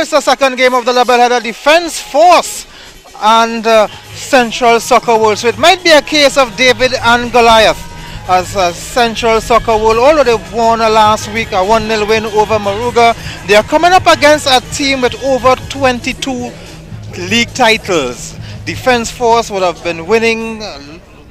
it's the second game of the doubleheader. Defense Force and Central Soccer World. So it might be a case of David and Goliath. As Central Soccer World, although they won last week a 1-0 win over Moruga, they are coming up against a team with over 22 league titles. Defense Force would have been winning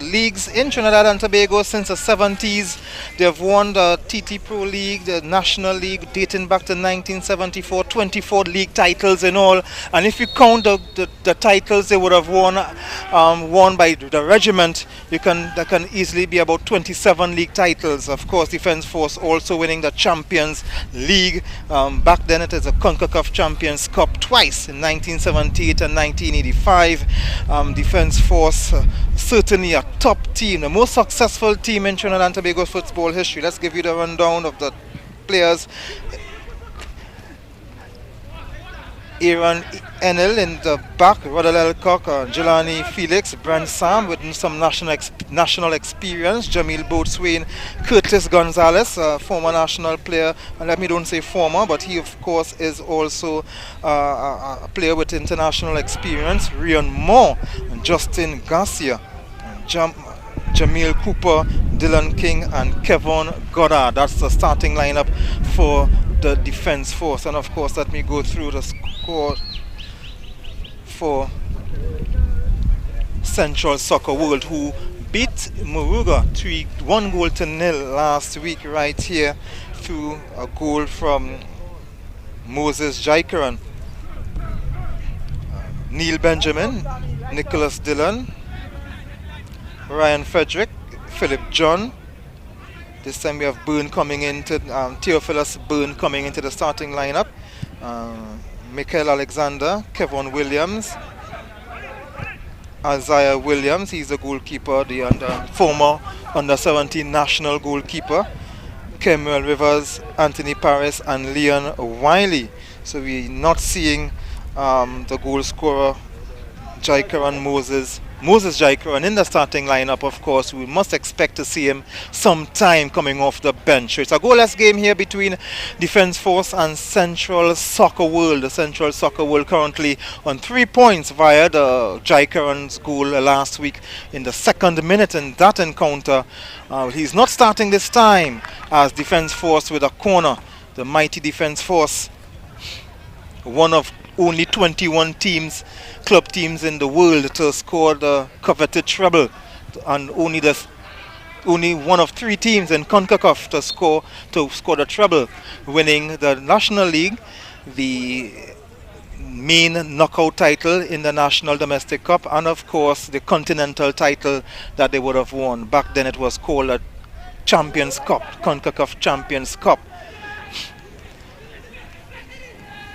leagues in Trinidad and Tobago since the 70s. They have won the TT Pro League, the National League, dating back to 1974, 24 league titles in all. And if you count the titles they would have won by the regiment, there can easily be about 27 league titles. Of course, Defense Force also winning the Champions League. Back then it is a CONCACAF Champions Cup twice, in 1978 and 1985. Defense Force certainly a top team, the most successful team in Trinidad and Tobago football history. Let's give you the rundown of the players. Aaron Enel in the back, Rodel Elcock, Jelani Felix, Brent Sam with some national experience, Jamil Boatswain, Curtis Gonzalez, former national player, and let me don't say former, but he of course is also a player with international experience, Rian Moore, and Justin Garcia, Jamil Cooper, Dylan King and Kevin Goddard. That's the starting lineup for the Defense Force. And of course, let me go through the score for Central Soccer World, who beat Moruga 1-0 last week right here through a goal from Moses Jaikaran, Neil Benjamin, Nicholas Dillon, Ryan Frederick, Philip John. This time we have Byrne coming into Theophilus Byrne coming into the starting lineup. Michael Alexander, Kevin Williams, Isaiah Williams, he's the goalkeeper, the former under-17 national goalkeeper. Kemuel Rivers, Anthony Paris and Leon Wiley. So we're not seeing the goal scorer Jaikaran Moses Jaikaran in the starting lineup. Of course, we must expect to see him sometime coming off the bench. So it's a goalless game here between Defense Force and Central Soccer World. The Central Soccer World currently on 3 points via the Jaikaran's goal last week in the second minute in that encounter. He's not starting this time as Defense Force with a corner. The mighty Defense Force, one of only 21 club teams in the world to score the coveted treble, and only one of 3 teams in CONCACAF to score the treble, winning the National League, the main knockout title in the National Domestic Cup, and of course the continental title that they would have won. Back then it was called a Champions Cup, CONCACAF Champions Cup.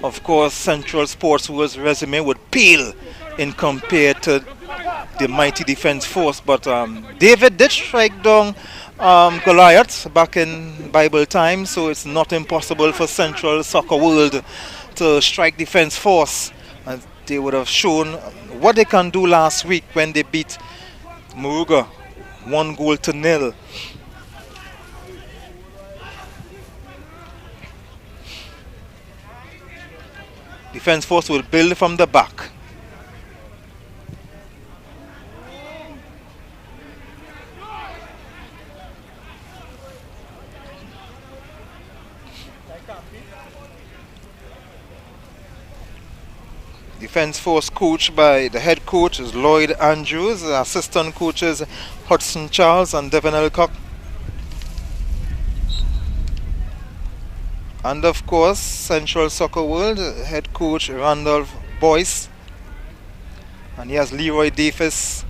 Of course, Central Sports World's resume would pale in compared to the mighty Defense Force, but David did strike down Goliath back in Bible time, so it's not impossible for Central Soccer World to strike Defense Force. And they would have shown what they can do last week when they beat Moruga 1-0. Defense Force will build from the back. Defense Force coached by the head coach is Lloyd Andrews, the assistant coaches Hudson Charles and Devin Elcock. And of course, Central Soccer World head coach Randolph Boyce, and he has Leroy Davis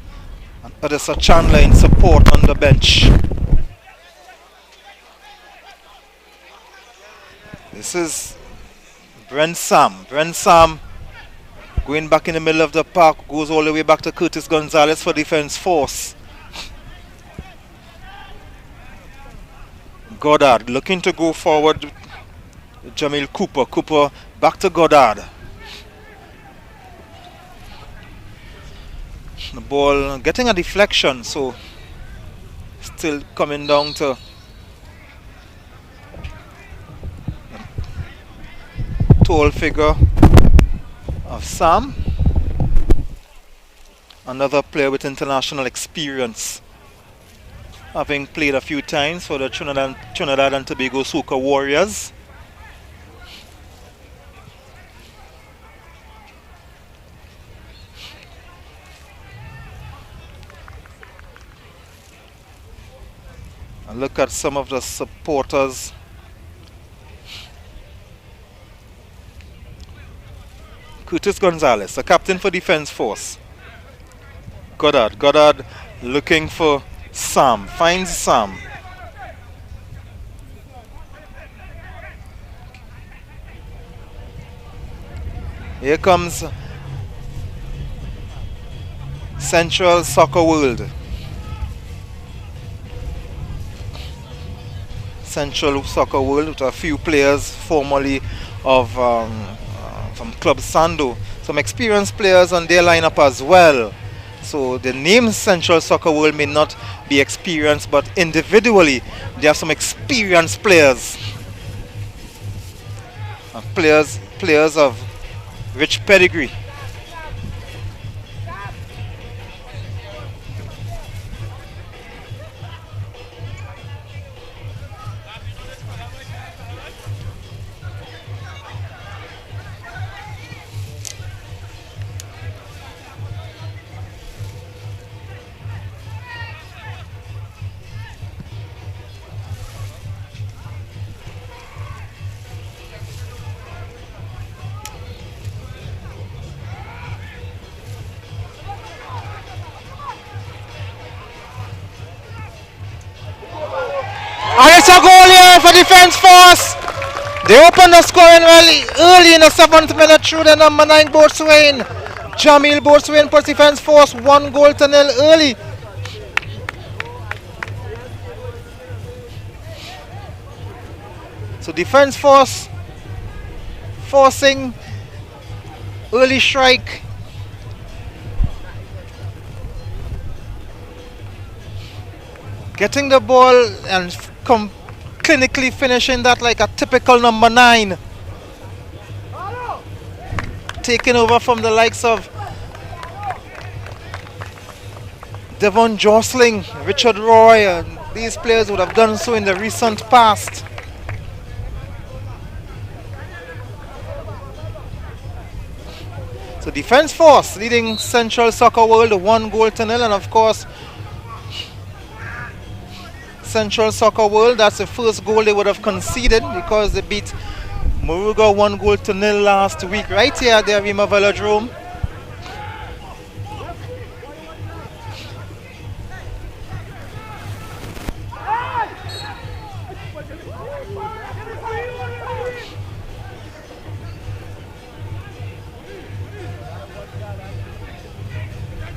and Odessa Chandler in support on the bench. This is Brent Sam. Brent Sam going back in the middle of the park, goes all the way back to Curtis Gonzalez for Defense Force. Goddard looking to go forward. Jamil Cooper back to Goddard. The ball getting a deflection, so still coming down to tall figure of Sam. Another player with international experience, having played a few times for the Trinidad and Tobago Soca Warriors. And look at some of the supporters. Curtis Gonzalez, the captain for Defence Force. Goddard looking for Sam, finds Sam. Here comes Central Soccer World. Central Soccer World with a few players formerly of from Club Sando. Some experienced players on their lineup as well. So the name Central Soccer World may not be experienced, but individually there are some experienced players. Players of rich pedigree. And it's a goal here for Defence Force. They opened the scoring early in the 7th minute through the number 9 Boatswain. Jamil Boatswain puts Defence Force 1-0 early. So Defence Force forcing early strike. Getting the ball and clinically finishing that like a typical number 9. Taking over from the likes of Devon Jostling, Richard Roy, and these players would have done so in the recent past. So Defence Force leading Central Soccer World 1-0, and of course Central Soccer World, that's the first goal they would have conceded because they beat Moruga 1-0 last week right here at the Arima Velodrome.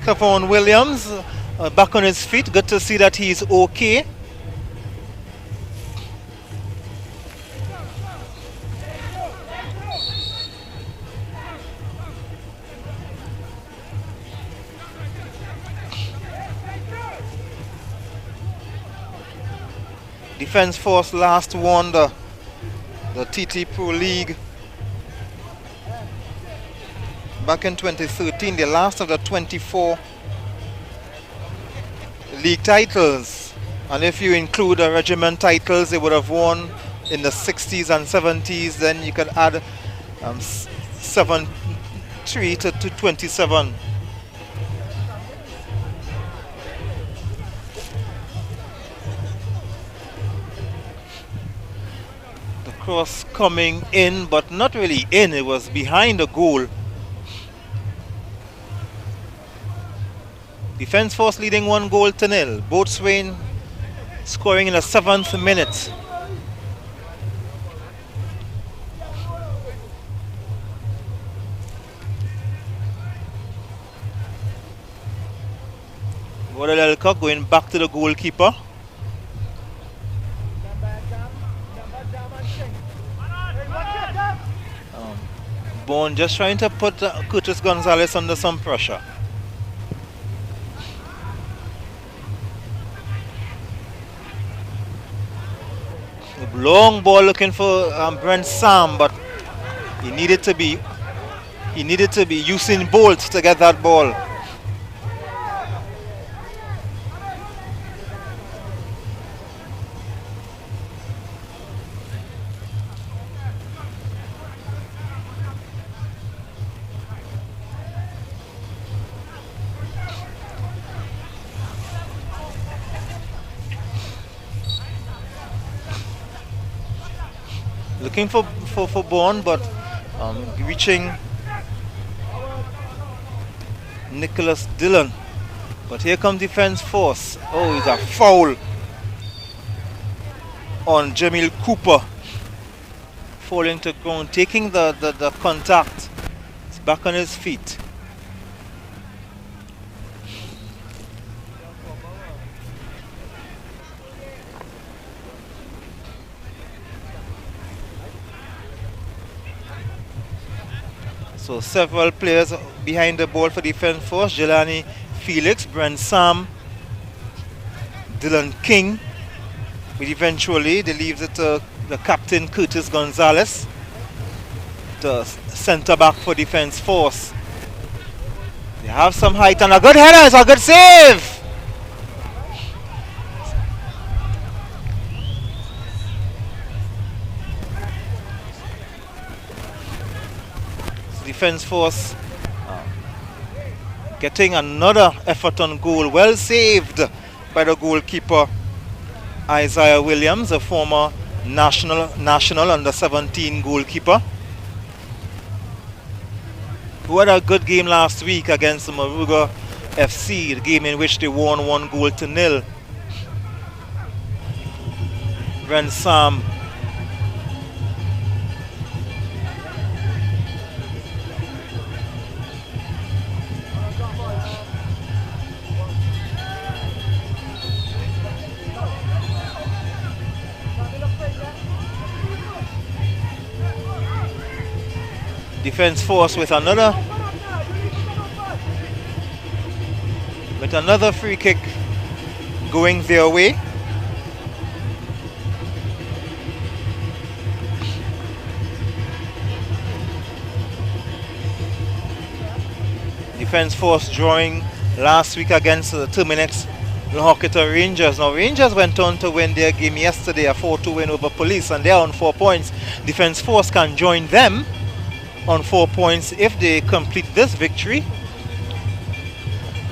Kevon Williams back on his feet. Good to see that he's okay. Defence Force last won the TT Pro League back in 2013, the last of the 24 league titles. And if you include the regiment titles they would have won in the 60s and 70s, then you can add 7-3 to 27. Cross coming in, but not really in, it was behind the goal. Defence Force leading 1-0. Boatswain scoring in the 7th minute. Gordon Elcock going back to the goalkeeper. Bone just trying to put Curtis Gonzalez under some pressure. Long ball looking for Brent Sam, but he needed to be He needed to be Usain Bolt to get that ball. Looking for Bourne, but reaching Nicholas Dillon. But here comes defense force. Oh, it's a foul on Jamil Cooper. Falling to ground, taking the contact. He's back on his feet. So several players behind the ball for defense force. Jelani Felix, Brent Sam, Dylan King. But eventually they leave it to the captain Curtis Gonzalez, the centre back for defense force. They have some height and a good header. It's a good save. Defense force getting another effort on goal. Well saved by the goalkeeper Isaiah Williams, a former national under 17 goalkeeper, who had a good game last week against Maruga FC, the game in which they won 1-0. Ren Sam defense force with another free kick going their way. Defense force drawing last week against the Terminex Lahokita Rangers. Now Rangers went on to win their game yesterday, a 4-2 win over Police, and they're on 4 points. Defense force can join them on 4 points. If they complete this victory,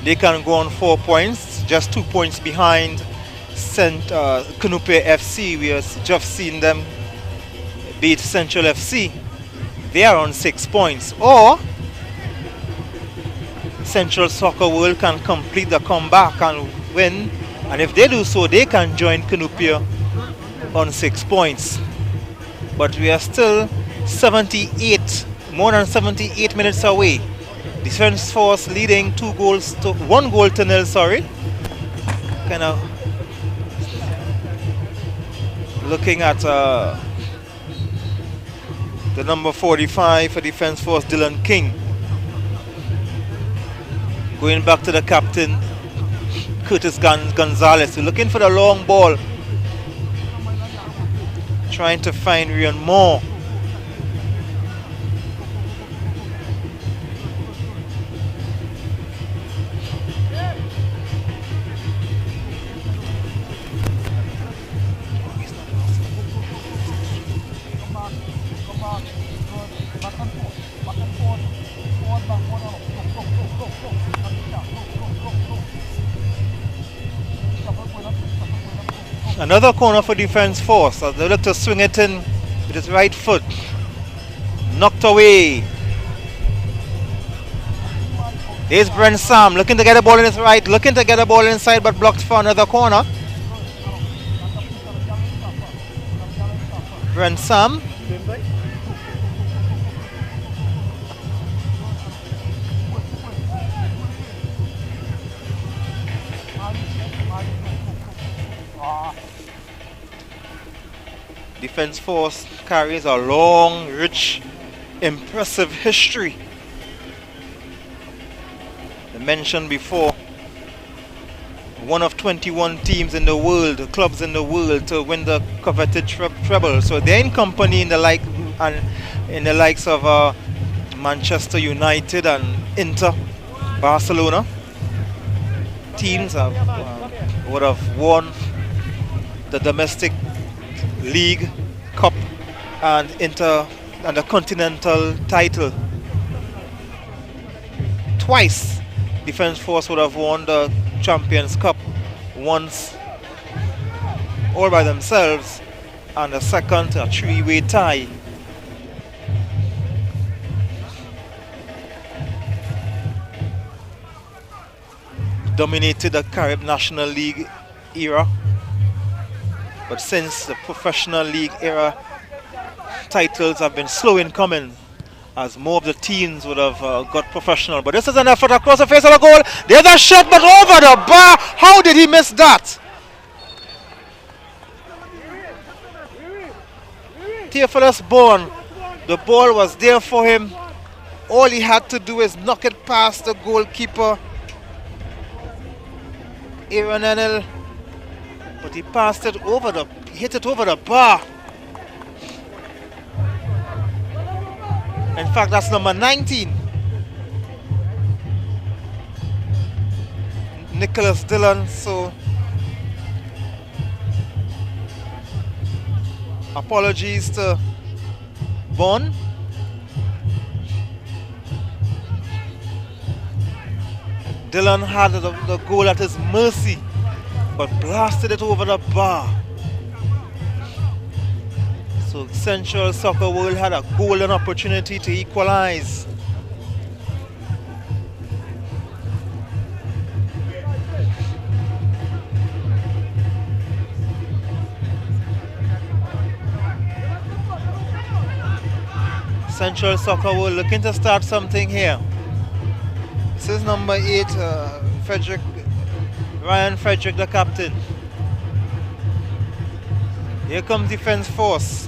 they can go on 4 points, just 2 points behind Kanupe FC. We have just seen them beat Central FC. They are on 6 points. Or Central Soccer World can complete the comeback and win, and if they do so, they can join Kanupe on 6 points. But we are still more than 78 minutes away. Defense force leading 1-0, sorry. Kind of looking at the number 45 for defense force, Dylan King. Going back to the captain, Curtis Gonzalez. We're looking for the long ball. Trying to find Rian Moore. Another corner for defense force as they look to swing it in with his right foot. Knocked away. Here's Brent Sam looking to get a ball in his right, looking to get a ball inside, but blocked for another corner. Brent Sam. Defense force carries a long, rich, impressive history. I mentioned before, one of 21 teams in the world, clubs in the world, to win the coveted treble. So they're in company in the likes of Manchester United and Inter Barcelona teams have would have won the domestic league cup and the continental title twice. Defence Force would have won the Champions Cup once all by themselves, and the second a three-way tie. Dominated the Carib National League era, but since the professional league era, titles have been slow in coming as more of the teams would have got professional. But this is an effort across the face of the goal. There's a shot, but over the bar. How did he miss that? Theophilus Bourne, the ball was there for him. All he had to do is knock it past the goalkeeper, Aaron Enel, but he passed it over hit it over the bar. In fact, that's number 19. Nicholas Dillon. So apologies to Bond. Dillon had the goal at his mercy, but blasted it over the bar. So Central Soccer World had a golden opportunity to equalize. Central Soccer World looking to start something here. This is number 8, Ryan Frederick, the captain. Here comes Defence Force.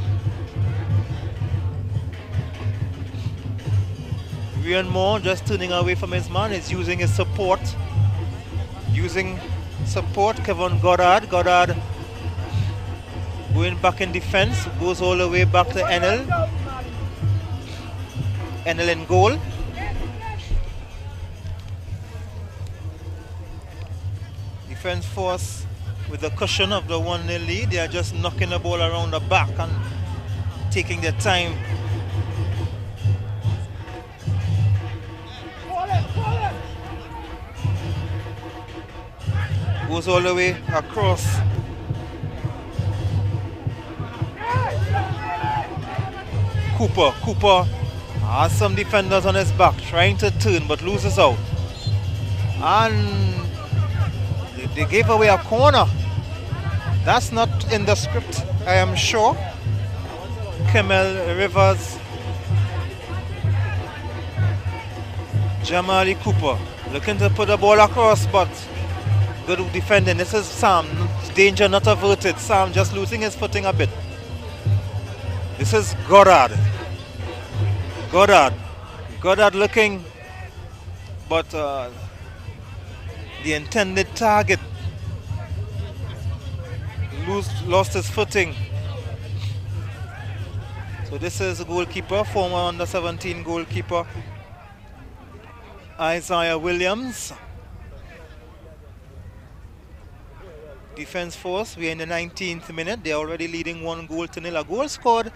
Rian Moore just turning away from his man, is using his support. Kevin Goddard. Goddard going back in defense, goes all the way back to Enel. Enel in goal. Defence Force with the cushion of the 1-0 lead. They are just knocking the ball around the back and taking their time. Goes all the way across. Cooper has some defenders on his back, trying to turn but loses out. And they gave away a corner. That's not in the script, I am sure. Kemel Rivers, Jamali Cooper looking to put the ball across, but good defending. This is Sam. Danger not averted. Sam just losing his footing a bit. This is Goddard. Goddard looking, but the intended target lost his footing. So this is the goalkeeper, former under-17 goalkeeper, Isaiah Williams. Defence Force, we're in the 19th minute. They're already leading 1-0. A goal scored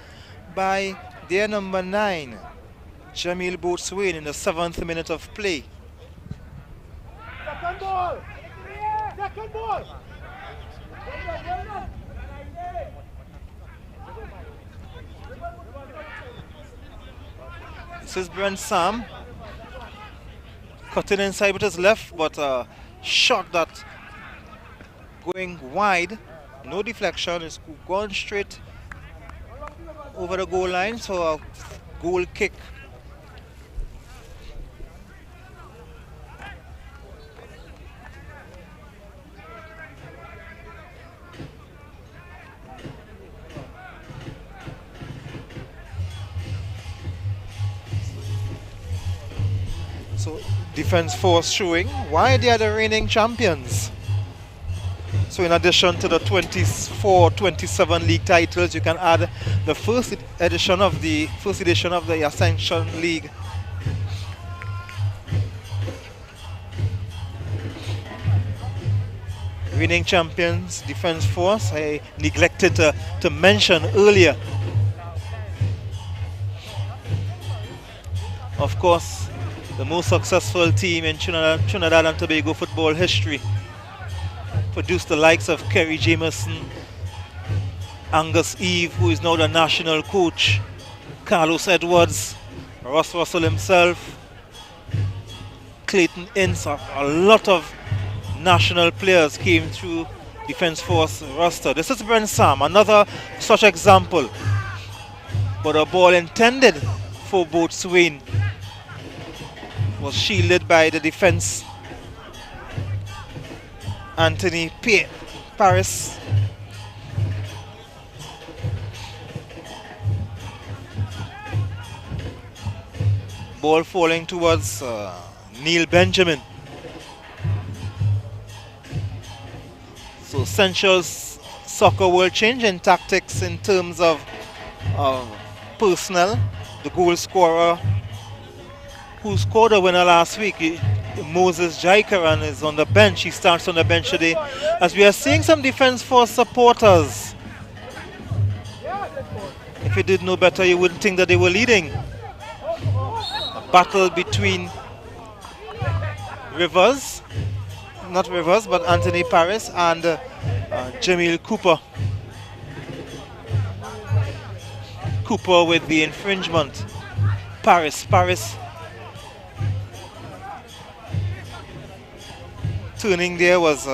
by their number 9, Jamil Boatswain, in the 7th minute of play. Second ball! Second ball! This is Brent Sam cutting inside with his left, but a shot that going wide, no deflection, it's gone straight over the goal line, so a goal kick. So Defence Force showing why they are the reigning champions. So in addition to the 24-27 league titles, you can add the first edition of the Ascension League reigning champions, Defence Force. I neglected to mention earlier. Of course, the most successful team in Trinidad and Tobago football history. Produced the likes of Kerry Jameson, Angus Eve, who is now the national coach, Carlos Edwards, Ross Russell himself, Clayton Ince. A lot of national players came through Defence Force roster. This is Brent Sam, another such example. But a ball intended for Boatswain was shielded by the defense. Anthony Paris. Ball falling towards Neil Benjamin. So Central Soccer will change in tactics in terms of personnel. The goal scorer who scored a winner last week, Moses Jaikaran, is on the bench. He starts on the bench today. As we are seeing some Defence Force supporters. If you did know better, you wouldn't think that they were leading. A battle between Rivers, not Rivers, but Anthony Paris and Jamil Cooper. Cooper with the infringement. Paris. Turning there was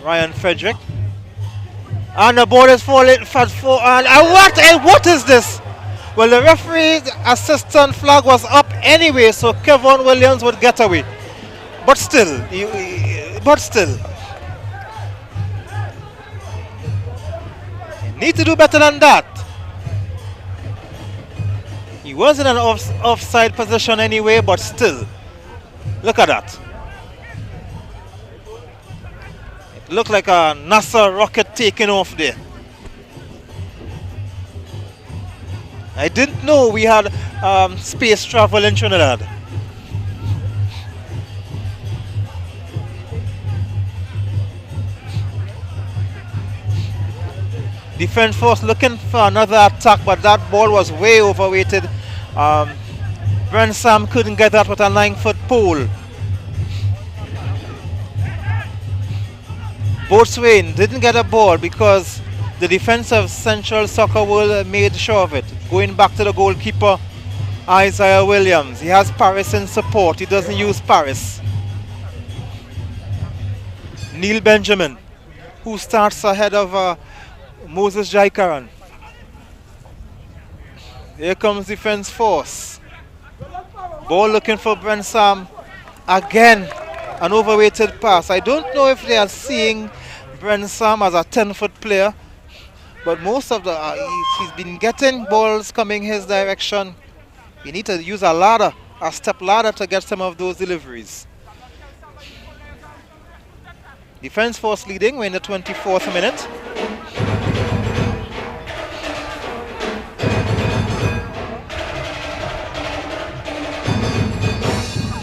Ryan Frederick. And the ball is falling fast forward. And what is this? Well, the referee's assistant flag was up anyway, so Kevin Williams would get away. But still, you need to do better than that. He was in an offside position anyway, but still, look at that. It looked like a NASA rocket taking off there. I didn't know we had space travel in Trinidad. Defence Force looking for another attack, but that ball was way overweighted. Brent Sam couldn't get that with a 9-foot pole. Boatswain didn't get a ball because the defense of Central Soccer World made sure of it. Going back to the goalkeeper, Isaiah Williams. He has Paris in support. He doesn't use Paris. Neil Benjamin, who starts ahead of Moses Jaikaran. Here comes Defence Force. Ball looking for Brent Sam. Again, an overweighted pass. I don't know if they are seeing Brent Sam as a 10-foot player, but most of the he's been getting balls coming his direction. You need to use a step ladder to get some of those deliveries. Defence Force leading. We're in the 24th minute.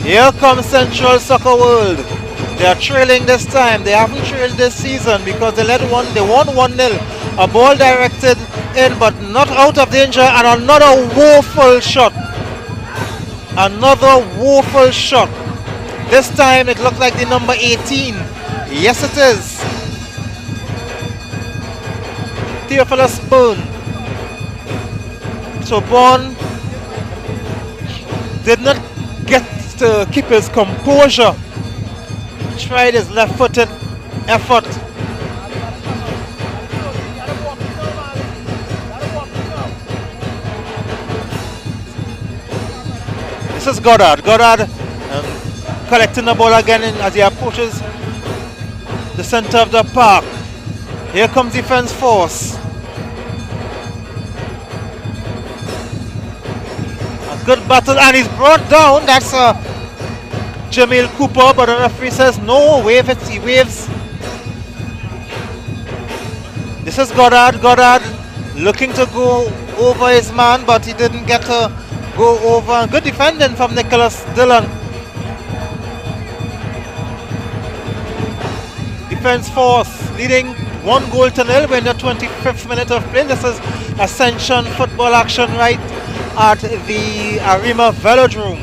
Here comes Central Soccer World. They are trailing this time. They haven't trailed this season because they won 1-0. A ball directed in but not out of danger, and another woeful shot. Another woeful shot. This time it looked like the number 18. Yes, it is. Theophilus Byrne. So Byrne did not get to keep his composure. Tried his left-footed effort. This is Goddard. Goddard collecting the ball again as he approaches the center of the park. Here comes Defence Force. A good battle, and he's brought down. That's Jamil Cooper, but the referee says no, wave it. He waves. This is Goddard. Goddard looking to go over his man, but he didn't get to go over. Good defending from Nicholas Dillon. Defense Force leading 1-0 in the 25th minute of play. This is Ascension football action right at the Arima Velodrome.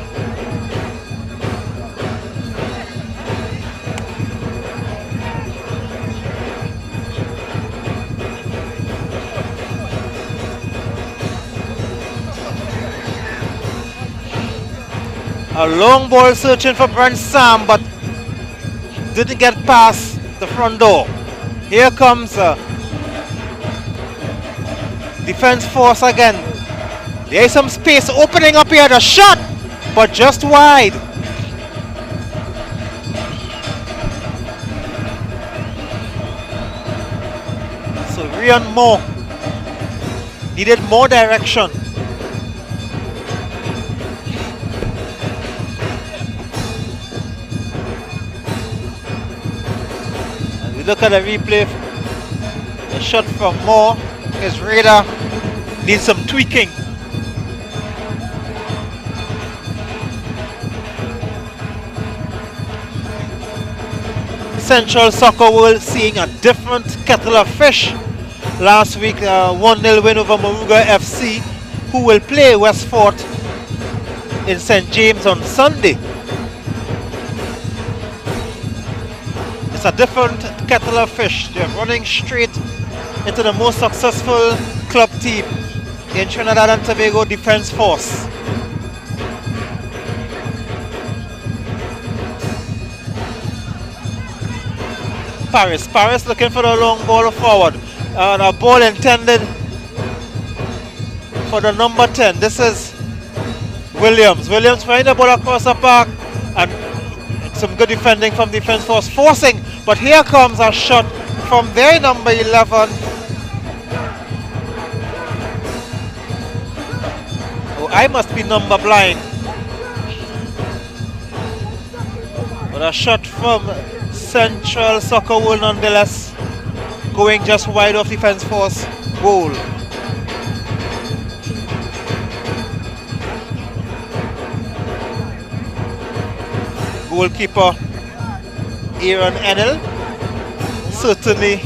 A long ball searching for Brent Sam, but didn't get past the front door. Here comes Defense Force again. There is some space opening up here. The shot, but just wide. So Rian Moore needed more direction. Look at the replay. The shot from Moore. His radar needs some tweaking. Central Soccer World seeing a different kettle of fish. Last week, 1-0 win over Moruga FC, who will play Westfort in St. James on Sunday. It's a different kettle of fish. They're running straight into the most successful club team in Trinidad and Tobago, Defense Force. Paris looking for the long ball forward. And a ball intended for the number 10. This is Williams. Williams trying the ball across the park, and some good defending from Defense Force, forcing, but here comes a shot from their number 11. Oh, I must be number blind. But a shot from Central Soccer World nonetheless, going just wide of Defense Force goal. Goalkeeper Aaron Enel, certainly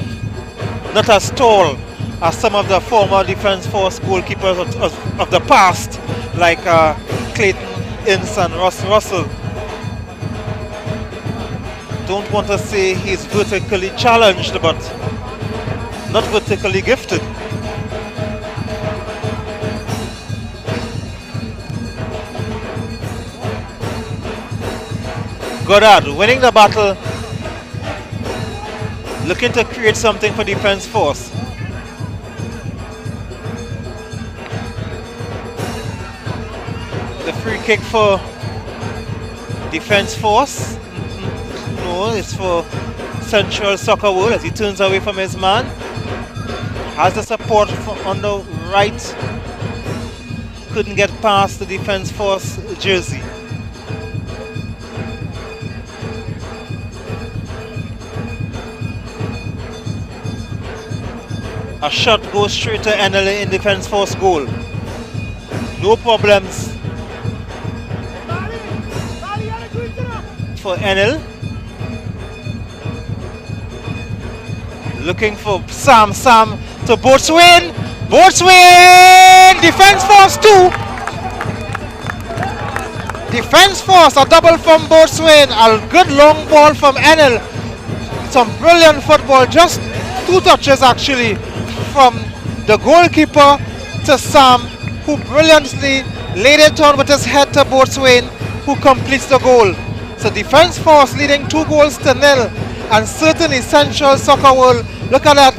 not as tall as some of the former Defense Force goalkeepers of the past, like Clayton Ince and Ross Russell. Don't want to say he's vertically challenged, but not vertically gifted. Goddard winning the battle, looking to create something for Defense Force. The free kick for Defense Force. No, it's for Central Soccer World as he turns away from his man. Has the support on the right. Couldn't get past the Defense Force jersey. A shot goes straight to Enel in Defense Force goal. No problems for Enel. Looking for Sam to Boatswain. Defense Force 2. Defense Force, a double from Boatswain. A good long ball from Enel. Some brilliant football, just 2 touches actually, from the goalkeeper to Sam, who brilliantly laid it on with his head to Boatswain, who completes the goal. So Defense Force leading 2-0, and certainly Central Soccer World, look at that.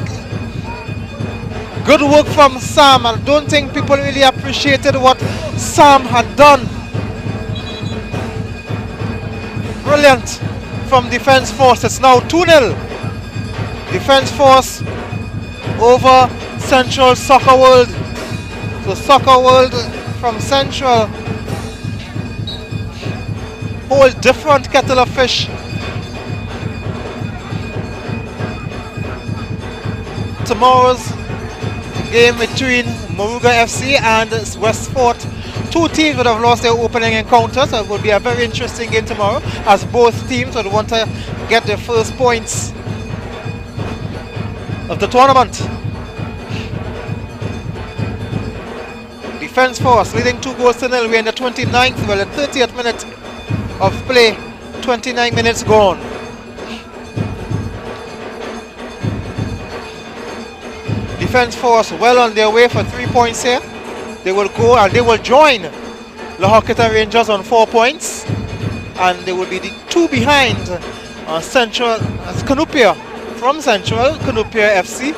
Good work from Sam. I don't think people really appreciated what Sam had done. Brilliant from Defense Force. It's now 2-0. Defense Force over Central Soccer World. So Soccer World from Central, whole different kettle of fish. Tomorrow's game between Moruga FC and Westfort. 2 teams would have lost their opening encounter, so it will be a very interesting game tomorrow, as both teams would want to get their first points of the tournament. Defense Force leading 2 goals to nil. We're in the 29th, well, the 30th minute of play. 29 minutes gone. Defense Force well on their way for 3 points here. They will go and they will join Lahokita Rangers on 4 points, and they will be the 2 behind Central Canupia from Central Canupia FC,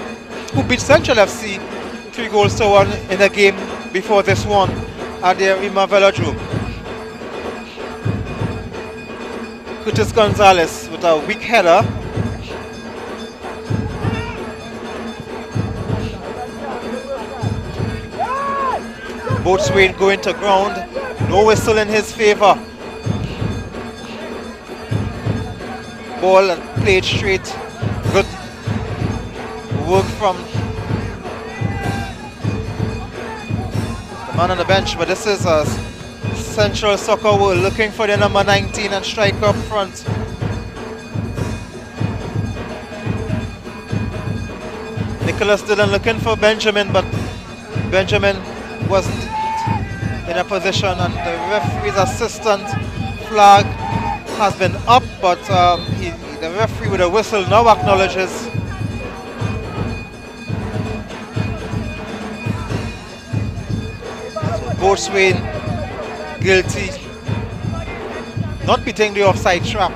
who beat Central FC 3 goals to 1 in a game before this one at the Rima Velodrome. Curtis Gonzalez with a weak header. Boatswain going to ground, no whistle in his favour. Ball played straight, good work from the man on the bench, but this is a Central Soccer World looking for the number 19 and striker up front. Nicholas Dillon looking for Benjamin, but Benjamin wasn't in a position, and the referee's assistant flag has been up, but the referee with a whistle now acknowledges so Boatswain guilty, not beating the offside trap.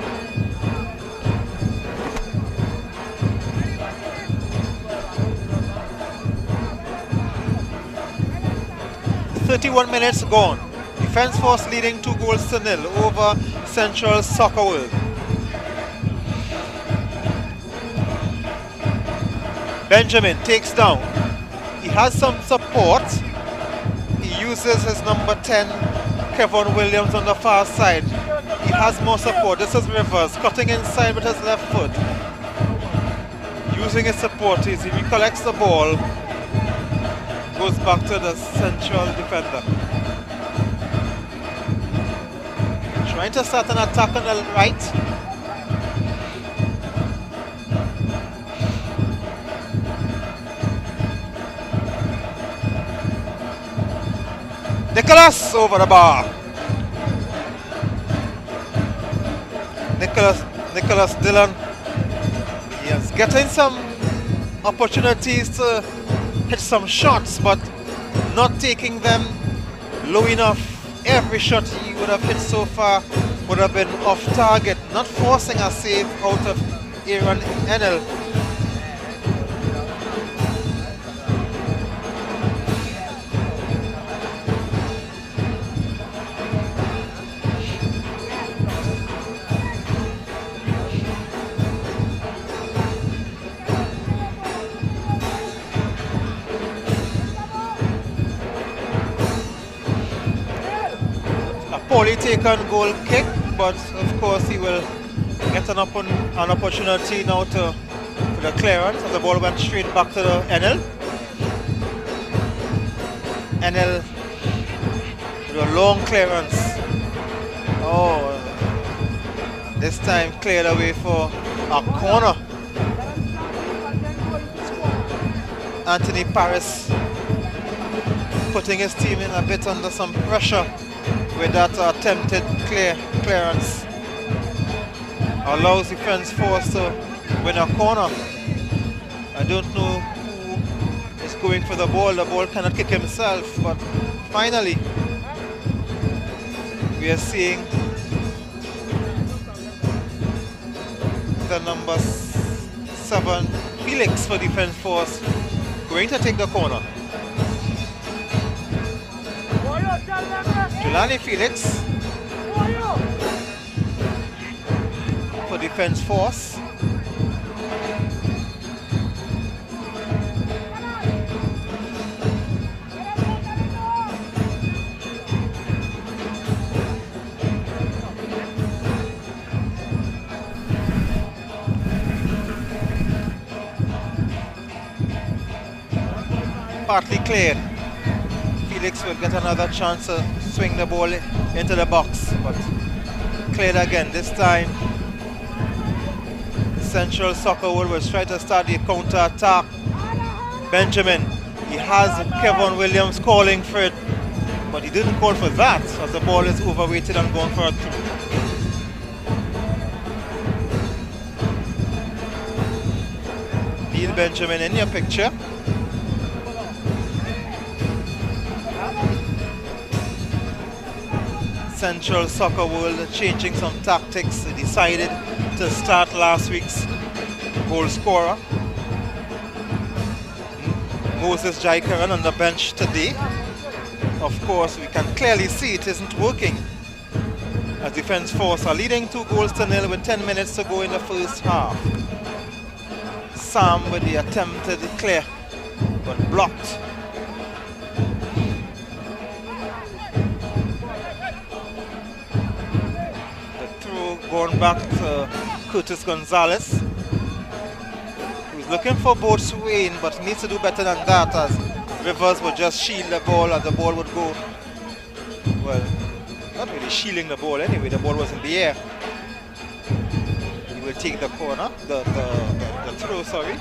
.31 minutes gone. Defense Force leading 2 goals to nil over Central Soccer World. Benjamin takes down. He has some support. He uses his number 10, Kevin Williams, on the far side. He has more support. This is Rivers cutting inside with his left foot. Using his support, he recollects the ball. Goes back to the central defender. Trying to start an attack on the right. Nicholas over the bar. Nicholas Dillon. He is getting some opportunities to hit some shots, but not taking them low enough. Every shot he would have hit so far would have been off target, not forcing a save out of Aaron Enel. Poorly taken goal kick, but of course he will get an opportunity now for the clearance, as the ball went straight back to the Enel. Enel with a long clearance. Oh, this time cleared away for a corner. Anthony Paris putting his team in a bit under some pressure with that attempted clearance. Allows Defense Force to win a corner. I don't know who is going for the ball. The ball cannot kick himself, but finally we are seeing the number 7 Felix for Defense Force going to take the corner. Jelani Felix for Defense Force. Partly cleared. Felix will get another chance to swing the ball into the box, but cleared again. This time Central Soccer World was trying to start the counter attack. Benjamin, he has Kevin Williams calling for it, but he didn't call for that as the ball is overweighted and going for a through. Neil Benjamin in your picture. Central Soccer World changing some tactics. They decided to start last week's goal scorer, Moses Jaikaran, on the bench today. Of course, we can clearly see it isn't working, as Defence Force are leading 2-0 with 10 minutes to go in the first half. Sam with the attempted clear, but blocked. The throw going back to Curtis Gonzalez, who's looking for Boatswain, but needs to do better than that, as Rivers would just shield the ball as the ball would go. Well, not really shielding the ball anyway, the ball was in the air. He will take the corner, the throw, sorry.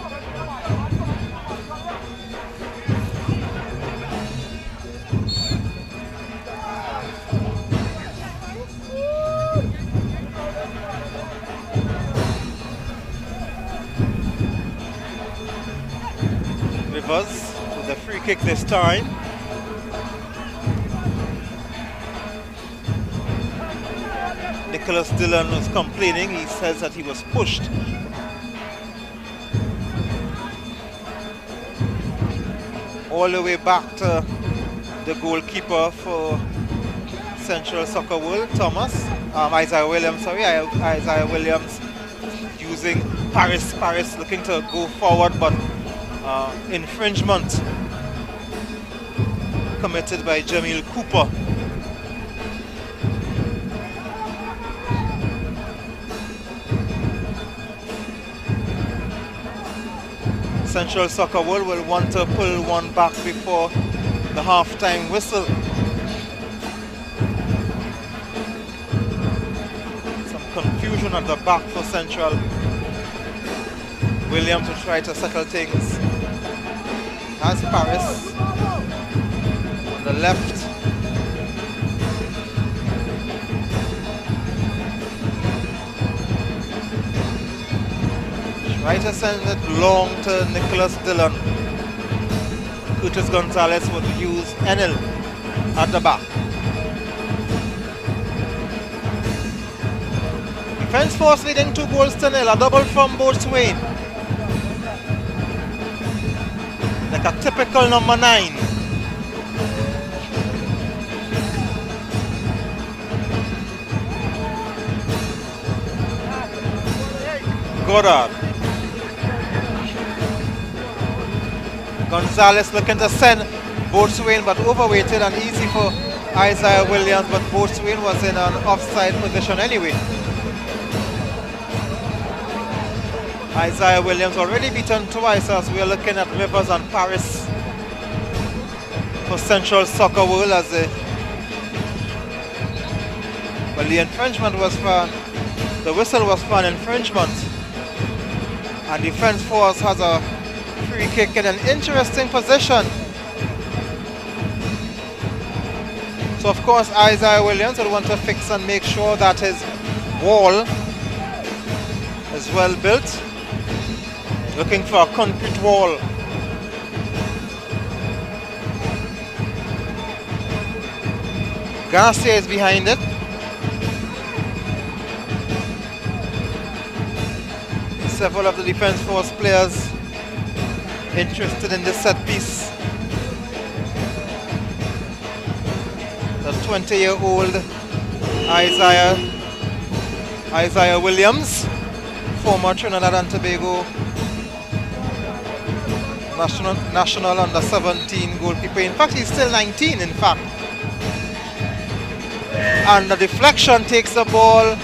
Rivers with the free kick this time. Nicholas Dillon was complaining. He says that he was pushed. All the way back to the goalkeeper for Central Soccer World, Isaiah Williams, Isaiah Williams using Paris looking to go forward, but infringement committed by Jamil Cooper. Central Soccer World will want to pull one back before the half-time whistle. Some confusion at the back for Central. Williams will try to settle things. Has Paris on the left. Try to send it long to Nicholas Dillon. Curtis Gonzalez would use Enel at the back. Defence Force leading 2-0, a double from Boatswain. Like a typical number 9. Goddard. Gonzalez looking to send Boatswain, but overweighted and easy for Isaiah Williams, but Boatswain was in an offside position anyway. Isaiah Williams already beaten twice, as we are looking at Rivers and Paris for Central Soccer World, as the infringement was for, the whistle was for an infringement, and Defence Force has a free kick in an interesting position. So of course Isaiah Williams will want to fix and make sure that his wall is well built. Looking for a concrete wall. Garcia is behind it. Several of the Defence Force players interested in this set piece. The 20-year-old Isaiah Williams, former Trinidad and Tobago national under 17 goalkeeper. In fact, he's still 19, in fact. And the deflection takes the ball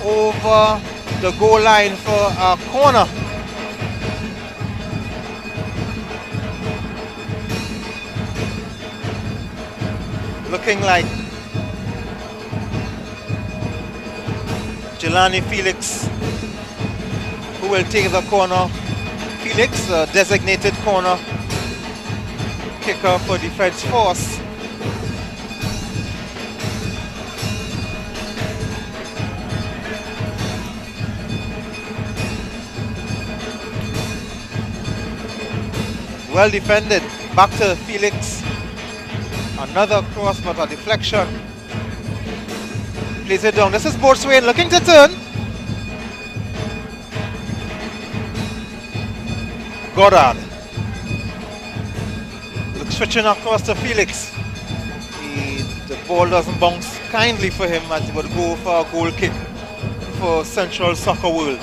over the goal line for a corner. Looking like Jelani Felix who will take the corner. Felix, designated corner kicker for Defence Force. Well defended. Back to Felix. Another cross, but a deflection. Plays it down. This is Boatswain looking to turn. Goddard. Switching across to Felix. The ball doesn't bounce kindly for him as he would go for a goal kick for Central Soccer World.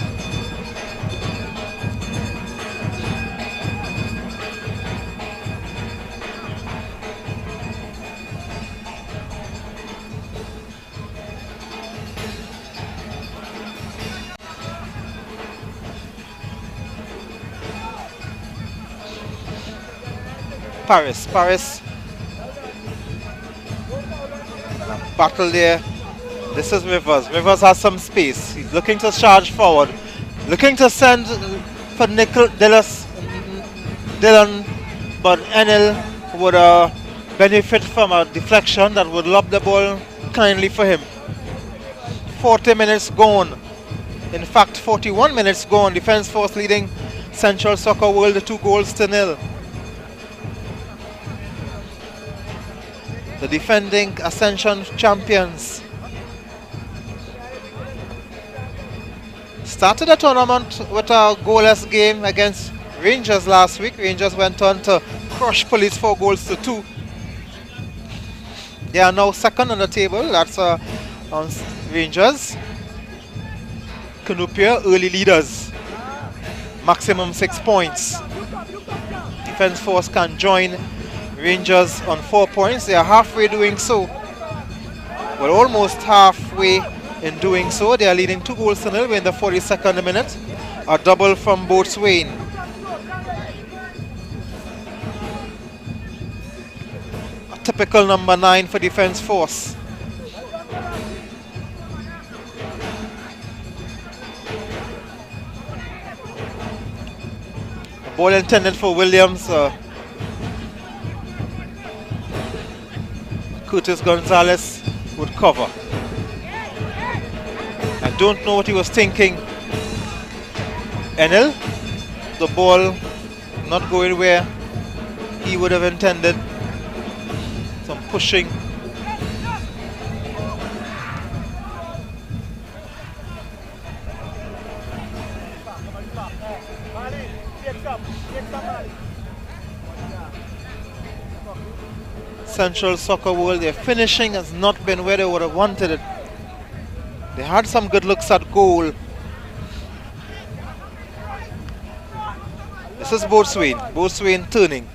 Paris. Battle there. This is Rivers. Rivers has some space. He's looking to charge forward. Looking to send for Dylan, but Enel would benefit from a deflection that would lob the ball kindly for him. 40 minutes gone. In fact, 41 minutes gone. Defence Force leading Central Soccer World 2-0. The defending Ascension champions. Started the tournament with a goalless game against Rangers last week. Rangers went on to crush Police 4-2. They are now second on the table. That's on Rangers. Canupia, early leaders. Maximum 6 points. Defence Force can join Rangers on 4 points. They are halfway doing so. Well, almost halfway in doing so. They are leading 2-0 in the 42nd minute. A double from Boatswain. A typical number 9 for Defence Force. A ball intended for Williams. Curtis Gonzalez would cover. I don't know what he was thinking. Enel, the ball not going where he would have intended. Some pushing. Central Soccer World, their finishing has not been where they would have wanted it. They had some good looks at goal. This is Boatswain. Boatswain turning.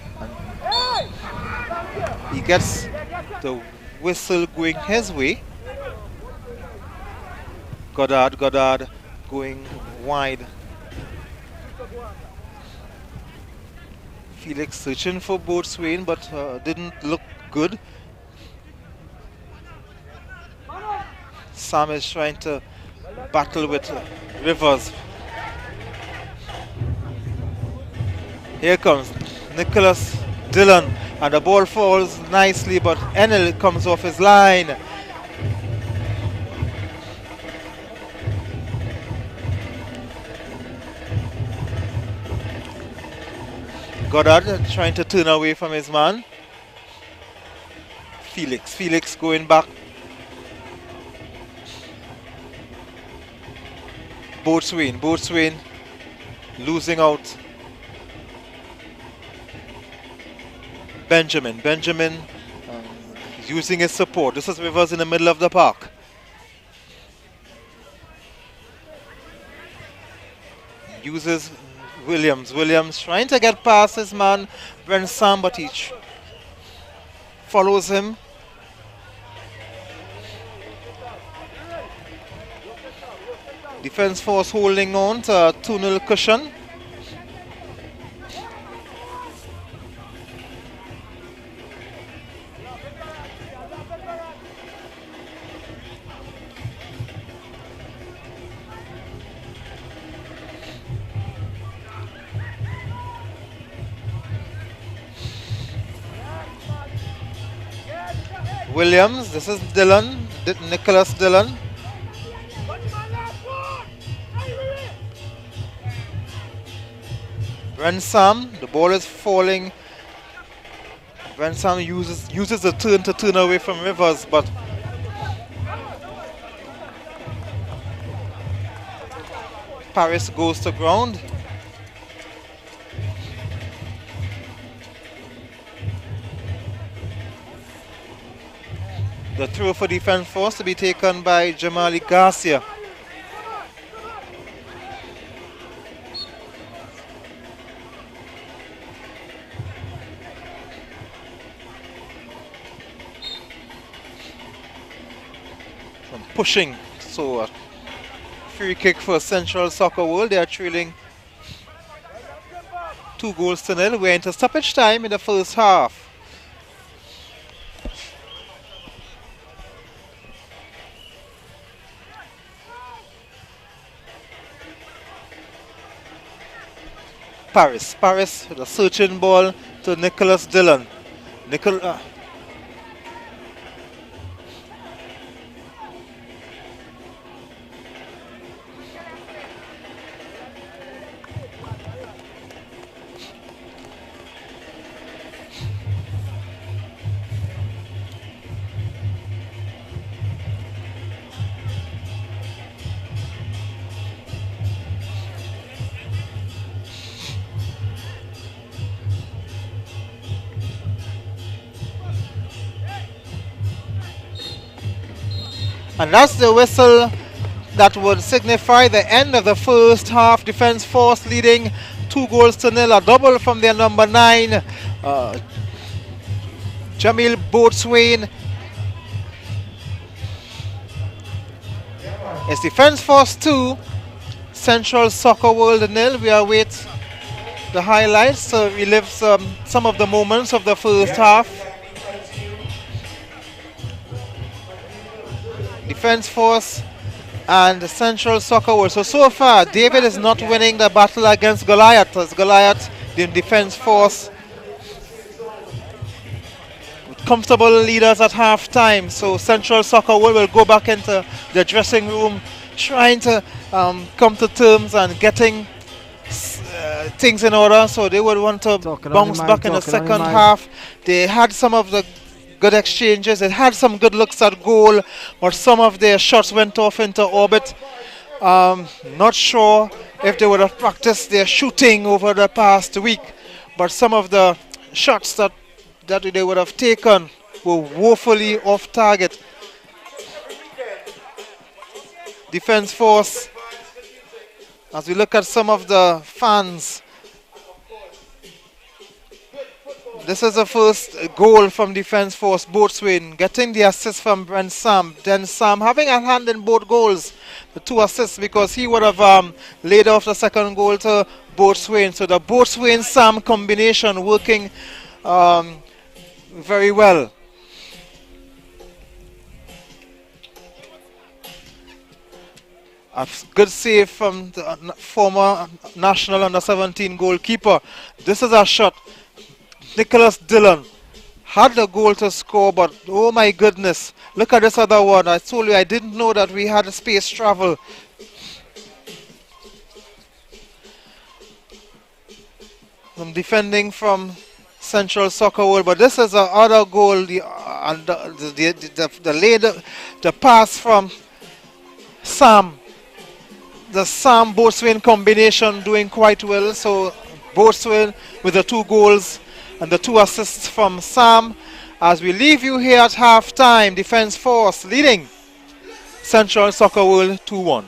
He gets the whistle going his way. Goddard going wide. Felix searching for Boatswain, but didn't look good. Sam is trying to battle with Rivers. Here comes Nicholas Dillon, and the ball falls nicely, but Enel comes off his line. Goddard trying to turn away from his man. Felix going back. Boatswain losing out. Benjamin using his support. This is Rivers in the middle of the park. Uses Williams trying to get past his man Brent Sam, but he follows him. Defence Force holding on to a 2-0 cushion. Williams. This is Dillon, Nicholas Dillon. Ransom, the ball is falling. Ransom uses the turn to turn away from Rivers, but Paris goes to ground. The throw for defense force to be taken by Jamali Garcia. Some pushing, so a free kick for Central Soccer World. They are trailing 2-0. We're into stoppage time in the first half. Paris with a searching ball to Nicholas Dillon. And that's the whistle that would signify the end of the first half. Defense force leading 2-0. A double from their number 9, Jamil Boatswain. It's Defense Force 2, Central Soccer World 0. We await the highlights to relive some of the moments of the first half. Defense Force and Central Soccer World. So far, David is not winning the battle against Goliath, as Goliath, the Defense Force, comfortable leaders at half time. So Central Soccer World will go back into the dressing room trying to come to terms and getting things in order. So they would want to bounce back in the second half. They had some of the good exchanges. They had some good looks at goal, but some of their shots went off into orbit. Not sure if they would have practiced their shooting over the past week, but some of the shots that they would have taken were woefully off target. Defense Force, as we look at some of the fans, this is the first goal from Defense Force. Boatswain getting the assist from Brent Sam. Then Sam having a hand in both goals, the 2 assists, because he would have laid off the second goal to Boatswain. So the Boatswain-Sam combination working very well. A good save from the former national under-17 goalkeeper. This is a shot. Nicholas Dillon had the goal to score, but oh my goodness, look at this other one. I told you I didn't know that we had a space travel. Some defending from Central Soccer World, but this is the other goal. The pass from Sam. The Sam Boatswain combination doing quite well. So Boatswain with the 2 goals and the 2 assists from Sam. As we leave you here at half time, Defense Force leading Central Soccer World 2-1.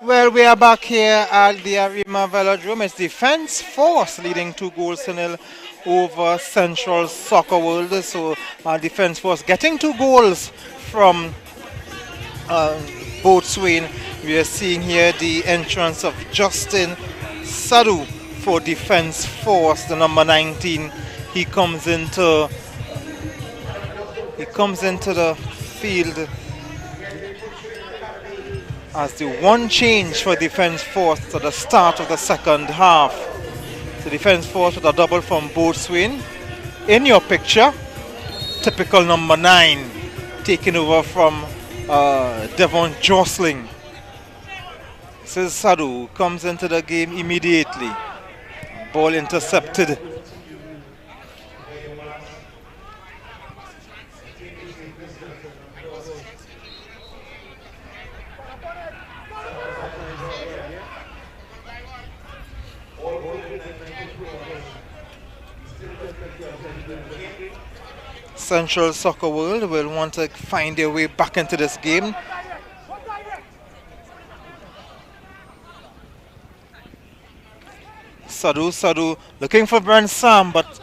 Well, we are back here at the Arima Velodrome. It's Defense Force leading 2 goals to nil over Central Soccer World. So, Defense Force getting 2 goals from uh, Boatswain. We are seeing here the entrance of Justin Sadu for Defense Force, the number 19. He comes into the field as the one change for Defense Force at the start of the second half. So Defense Force with a double from Boatswain. In your picture, typical number 9 taking over from Devon Jostling. This is Sadu, comes into the game immediately. Ball intercepted. Central Soccer World will want to find their way back into this game. Sadu looking for Brent Sam, but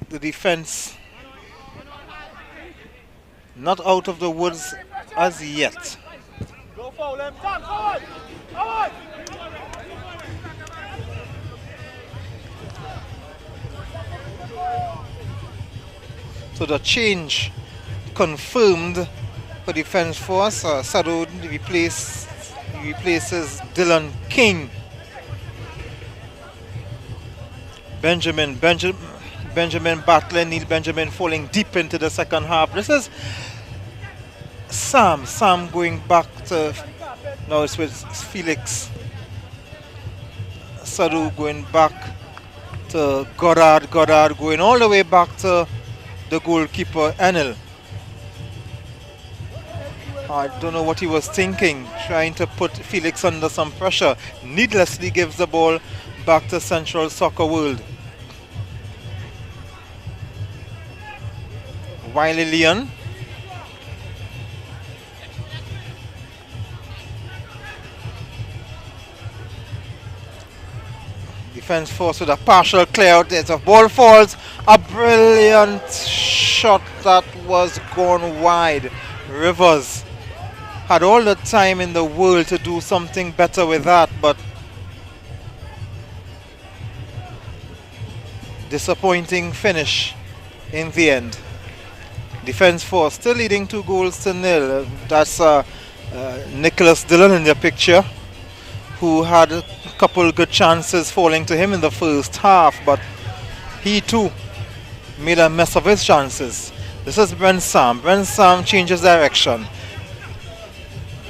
the defense not out of the woods as yet. Go forward, Sam, forward! Forward! So the change confirmed for Defense Force. Sadu replaces Dylan King. Benjamin battling, Neil Benjamin falling deep into the second half. This is Sam going back to, now it's with Felix. Sadu going back to Goddard going all the way back to the goalkeeper Enel. I don't know what he was thinking, trying to put Felix under some pressure. Needlessly gives the ball back to Central Soccer World. Wiley Leon. Defense Force with a partial clear out. There's a ball falls. A brilliant shot that was gone wide. Rivers had all the time in the world to do something better with that, but disappointing finish in the end. Defense Force still leading 2 goals to nil. That's Nicholas Dillon in the picture, who had a couple good chances falling to him in the first half, but he too made a mess of his chances. This is Brent Sam. Brent Sam changes direction,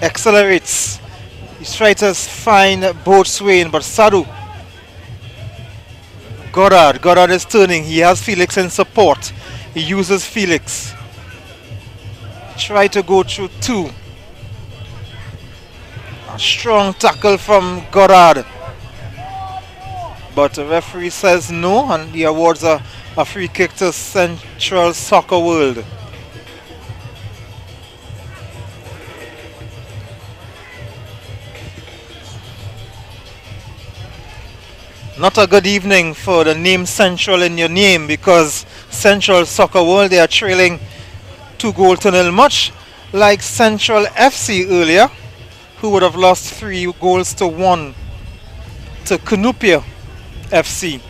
accelerates. He's trying to find Boatswain, but Sadu. Goddard is turning. He has Felix in support. He uses Felix. Try to go through 2. A strong tackle from Goddard, but the referee says no, and he awards a free kick to Central Soccer World. Not a good evening for the name Central in your name, because Central Soccer World, they are trailing 2 goals to nil, much like Central FC earlier, who would have lost 3 goals to 1 to Canupia FC.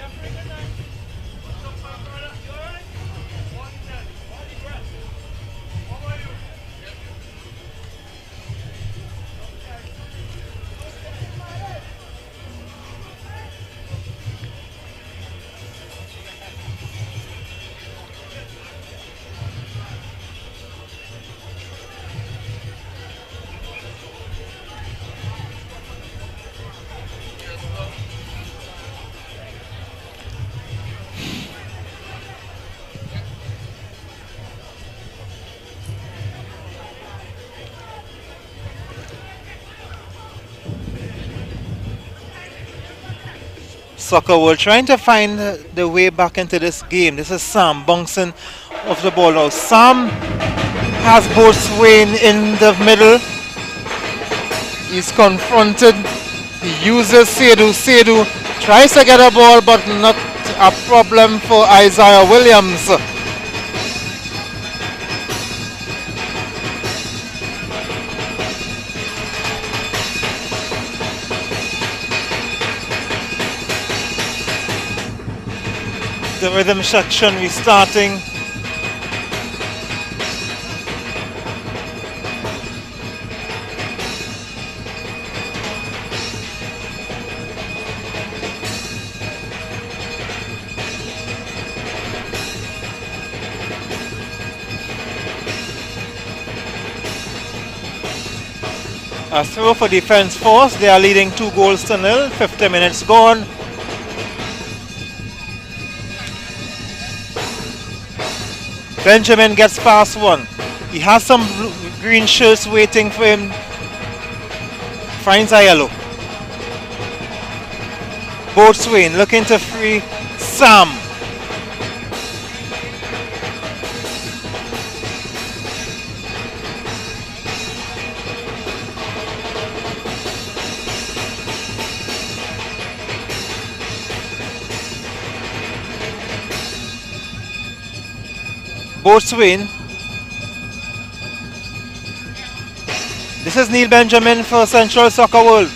Soccer World trying to find the way back into this game. This is Sam bouncing off the ball now. Sam has Boatswain in the middle. He's confronted. He uses Seydou. Seydou tries to get a ball, but not a problem for Isaiah Williams. The rhythm section restarting. A throw for Defence Force. They are leading 2-0. 50 minutes gone. Benjamin gets past one. He has some green shirts waiting for him. Finds a yellow. Boatswain looking to free Sam. Boatswain. This is Neil Benjamin for Central Soccer World.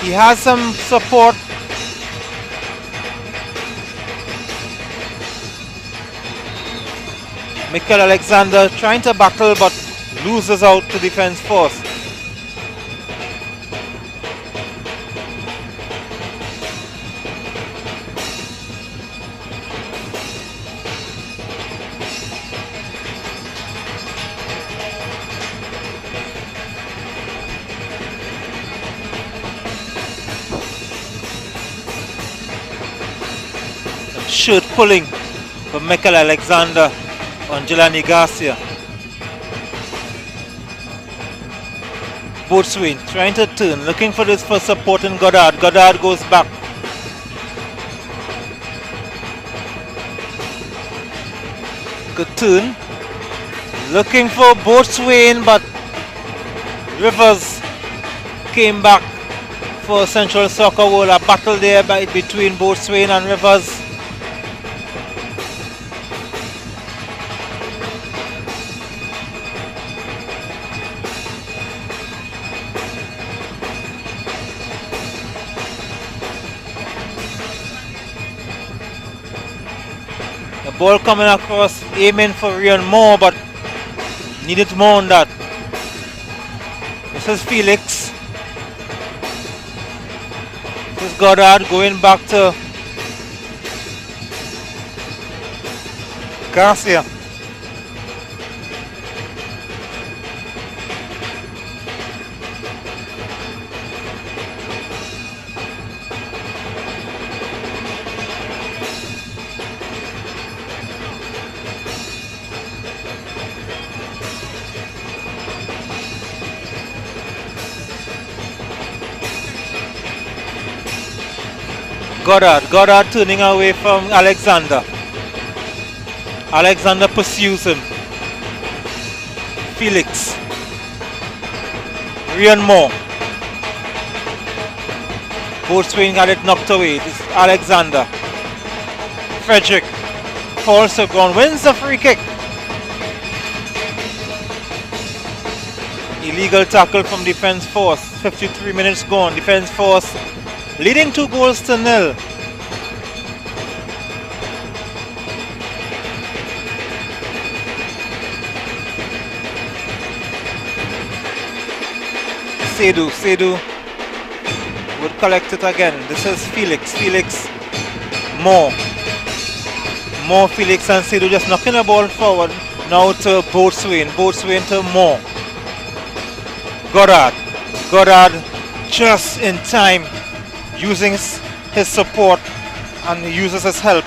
He has some support. Michael Alexander trying to battle but loses out to Defence Force. Shirt pulling for Michael Alexander on Jelani Garcia. Boatswain trying to turn, looking for this for support in Goddard. Goddard goes back. Good turn. Looking for Boatswain, but Rivers came back for Central Soccer World. A battle there between Boatswain and Rivers. Ball coming across, aiming for Rian Moore, but needed more on that. This is Felix. This is Goddard going back to Garcia. Goddard turning away from Alexander. Alexander pursues him. Felix. Rian Moore. Boatswain got it knocked away. This is Alexander. Frederick falls to ground, wins the free kick. Illegal tackle from Defence Force. 53 minutes gone. Defence Force leading 2-0. Seydou would collect it again. This is Felix. Moore, Felix and Seydou just knocking the ball forward. Now to Boatswain to Moore. Goddard just in time, using his support, and he uses his help.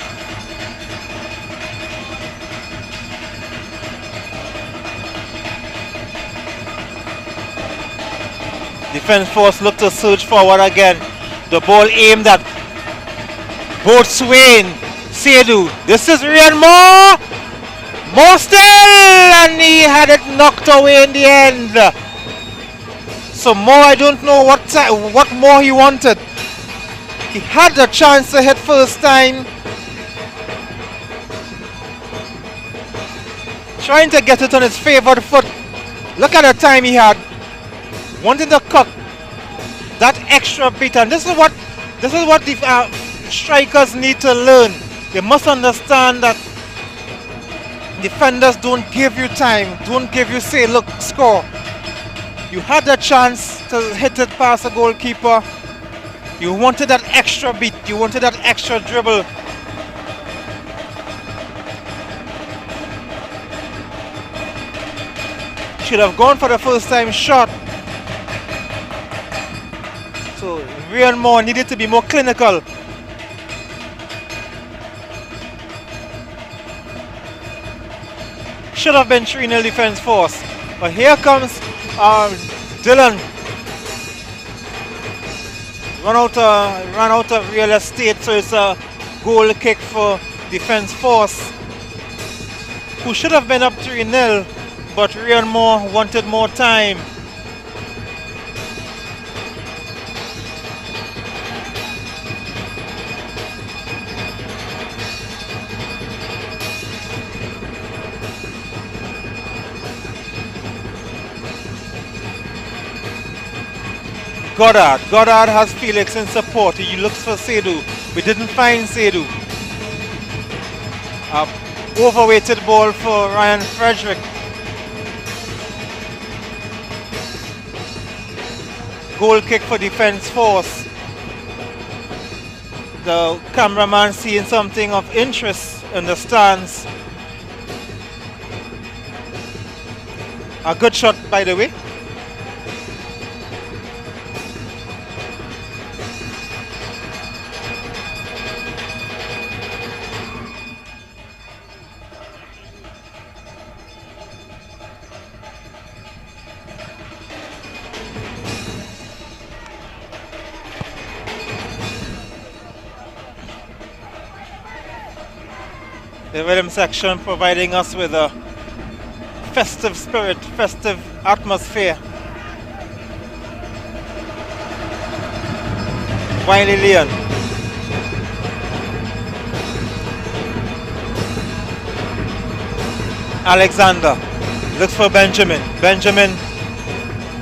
Defence Force look to surge forward again. The ball aimed at Boatswain. Seydou. This is Rian Moore. More still, and he had it knocked away in the end. So Moore, I don't know what more he wanted. He had the chance to hit first time, trying to get it on his favored foot. Look at the time he had. Wanted to cut that extra beat, and this is what the strikers need to learn. They must understand that defenders don't give you time, don't give you say, look, score. You had the chance to hit it past the goalkeeper. You wanted that extra beat, you wanted that extra dribble. Should have gone for the first time shot. So Ryan Moore needed to be more clinical. Should have been 3-0 defense force. But here comes Dylan. Run out of real estate, so it's a goal kick for defense force, who should have been up 3-0, but Ryan Moore wanted more time. Goddard has Felix in support. He looks for Seydou. We didn't find Seydou. Overweighted ball for Ryan Frederick. Goal kick for defense force. The cameraman seeing something of interest in the stands. A good shot, by the way. The rhythm section providing us with a festive spirit, festive atmosphere. Wiley Leon. Alexander looks for Benjamin. Benjamin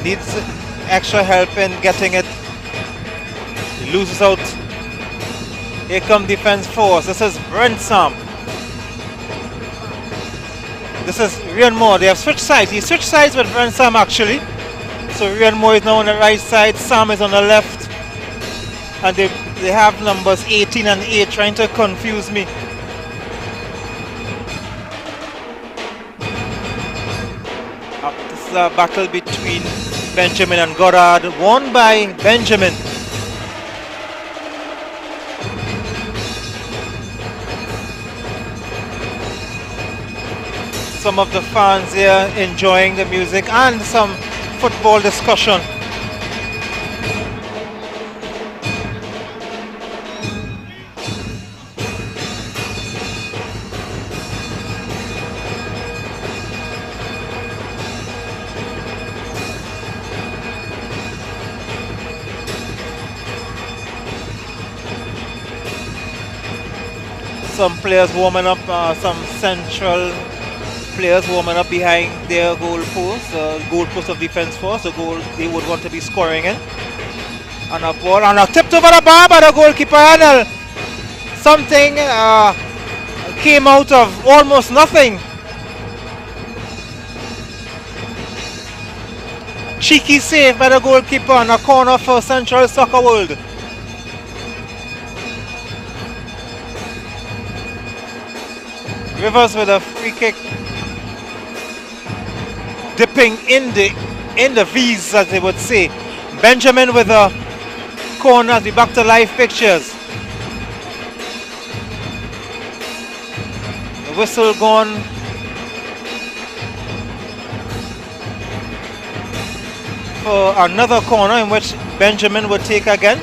needs extra help in getting it. He loses out. Here come defense force. This is Brent Sam. This is Ryan Moore. They have switched sides. He switched sides with Brent Sam actually. So Ryan Moore is now on the right side. Sam is on the left. And they have numbers 18 and 8 trying to confuse me. This is a battle between Benjamin and Goddard. Won by Benjamin. Some of the fans here enjoying the music and some football discussion. Some players warming up, some central players warming up behind their goal post of defense force, the goal they would want to be scoring in. And a ball and a tipped over the bar by the goalkeeper handle. Something came out of almost nothing. Cheeky save by the goalkeeper on a corner for Central Soccer World. Rivers with a free kick. Dipping in the V's, as they would say. Benjamin with a corner as we back to live pictures. The whistle gone. For another corner in which Benjamin would take again.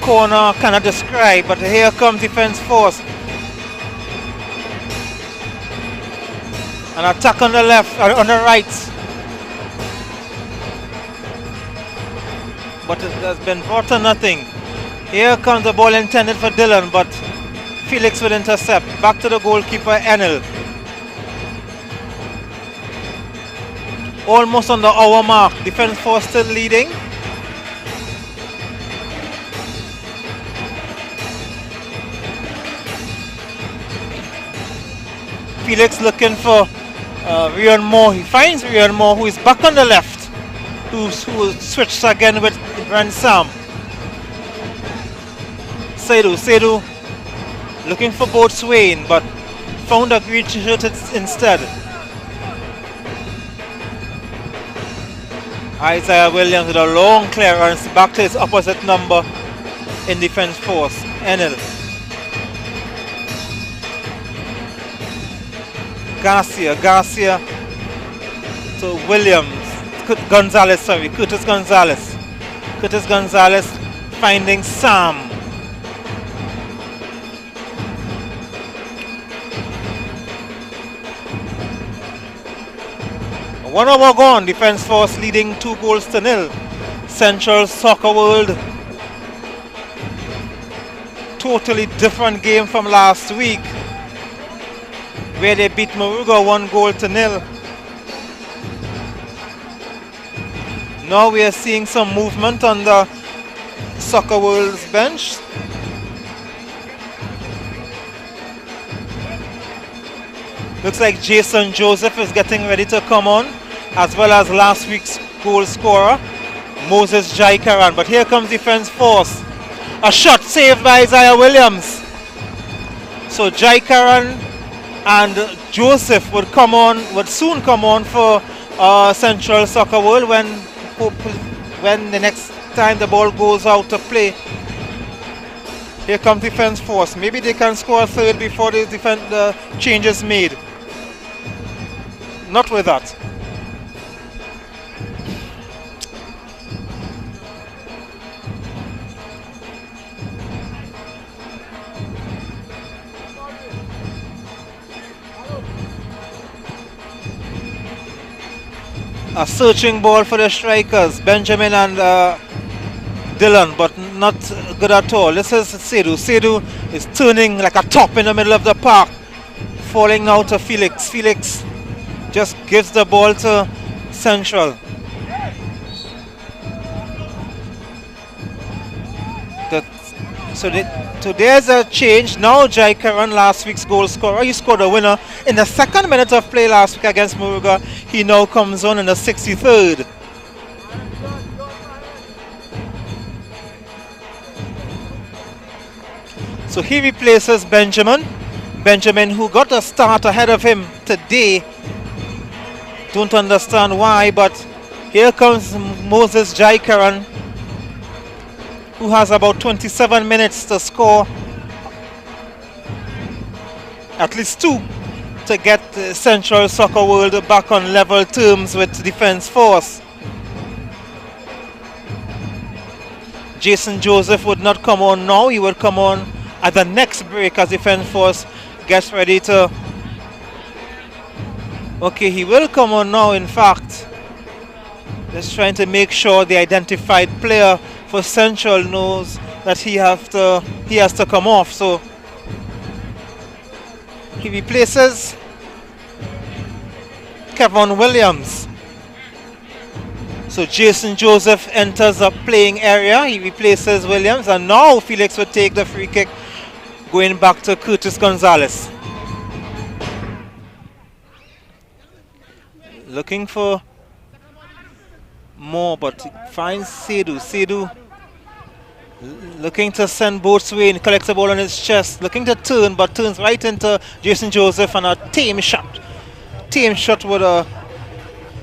corner cannot describe, but here comes defense force. An attack on the left, on the right. But it has been brought to nothing. Here comes the ball intended for Dylan, but Felix will intercept. Back to the goalkeeper, Enel. Almost on the hour mark. Defense force still leading. Felix looking for Rian Moore. He finds Rian Moore, who is back on the left, who switched again with Brand Sam. Seydou looking for both Swain, but found a green shirt instead. Isaiah Williams with a long clearance back to his opposite number in defense force, Enel. Garcia to Williams, Curtis Gonzalez finding Sam. 1 hour gone, defense force leading 2-0. Central Soccer World, totally different game from last week, where they beat Moruga 1-0. Now we are seeing some movement on the Soccer World's bench. Looks like Jason Joseph is getting ready to come on, as well as last week's goal scorer, Moses Jaikaran. But here comes defense force. A shot saved by Isaiah Williams. So Jaikaran and Joseph would soon come on for Central Soccer World when the next time the ball goes out to play. Here comes defense force. Maybe they can score a third before the change is made. Not with that. A searching ball for the strikers, Benjamin and Dylan, but not good at all. This is Seydou. Seydou is turning like a top in the middle of the park, falling now to Felix. Felix just gives the ball to Central. So there's a change. Now Jaikaran, last week's goal scorer, he scored a winner in the 2nd minute of play last week against Moruga. He now comes on in the 63rd. So he replaces Benjamin. Benjamin, who got a start ahead of him today. Don't understand why, but here comes Moses Jaikaran, who has about 27 minutes to score at least 2 to get Central Soccer World back on level terms with defense force. Jason Joseph would not come on now. He would come on at the next break as defense force gets ready to... Okay, he will come on now, in fact. Just trying to make sure the identified player for Central knows that he has to come off. So he replaces Kevin Williams. So Jason Joseph enters the playing area. He replaces Williams, and now Felix would take the free kick, going back to Curtis Gonzalez. Looking for more, but finds Seydou. Seydou looking to send Boatswain, collects the ball on his chest, looking to turn, but turns right into Jason Joseph, and a tame shot. Tame shot would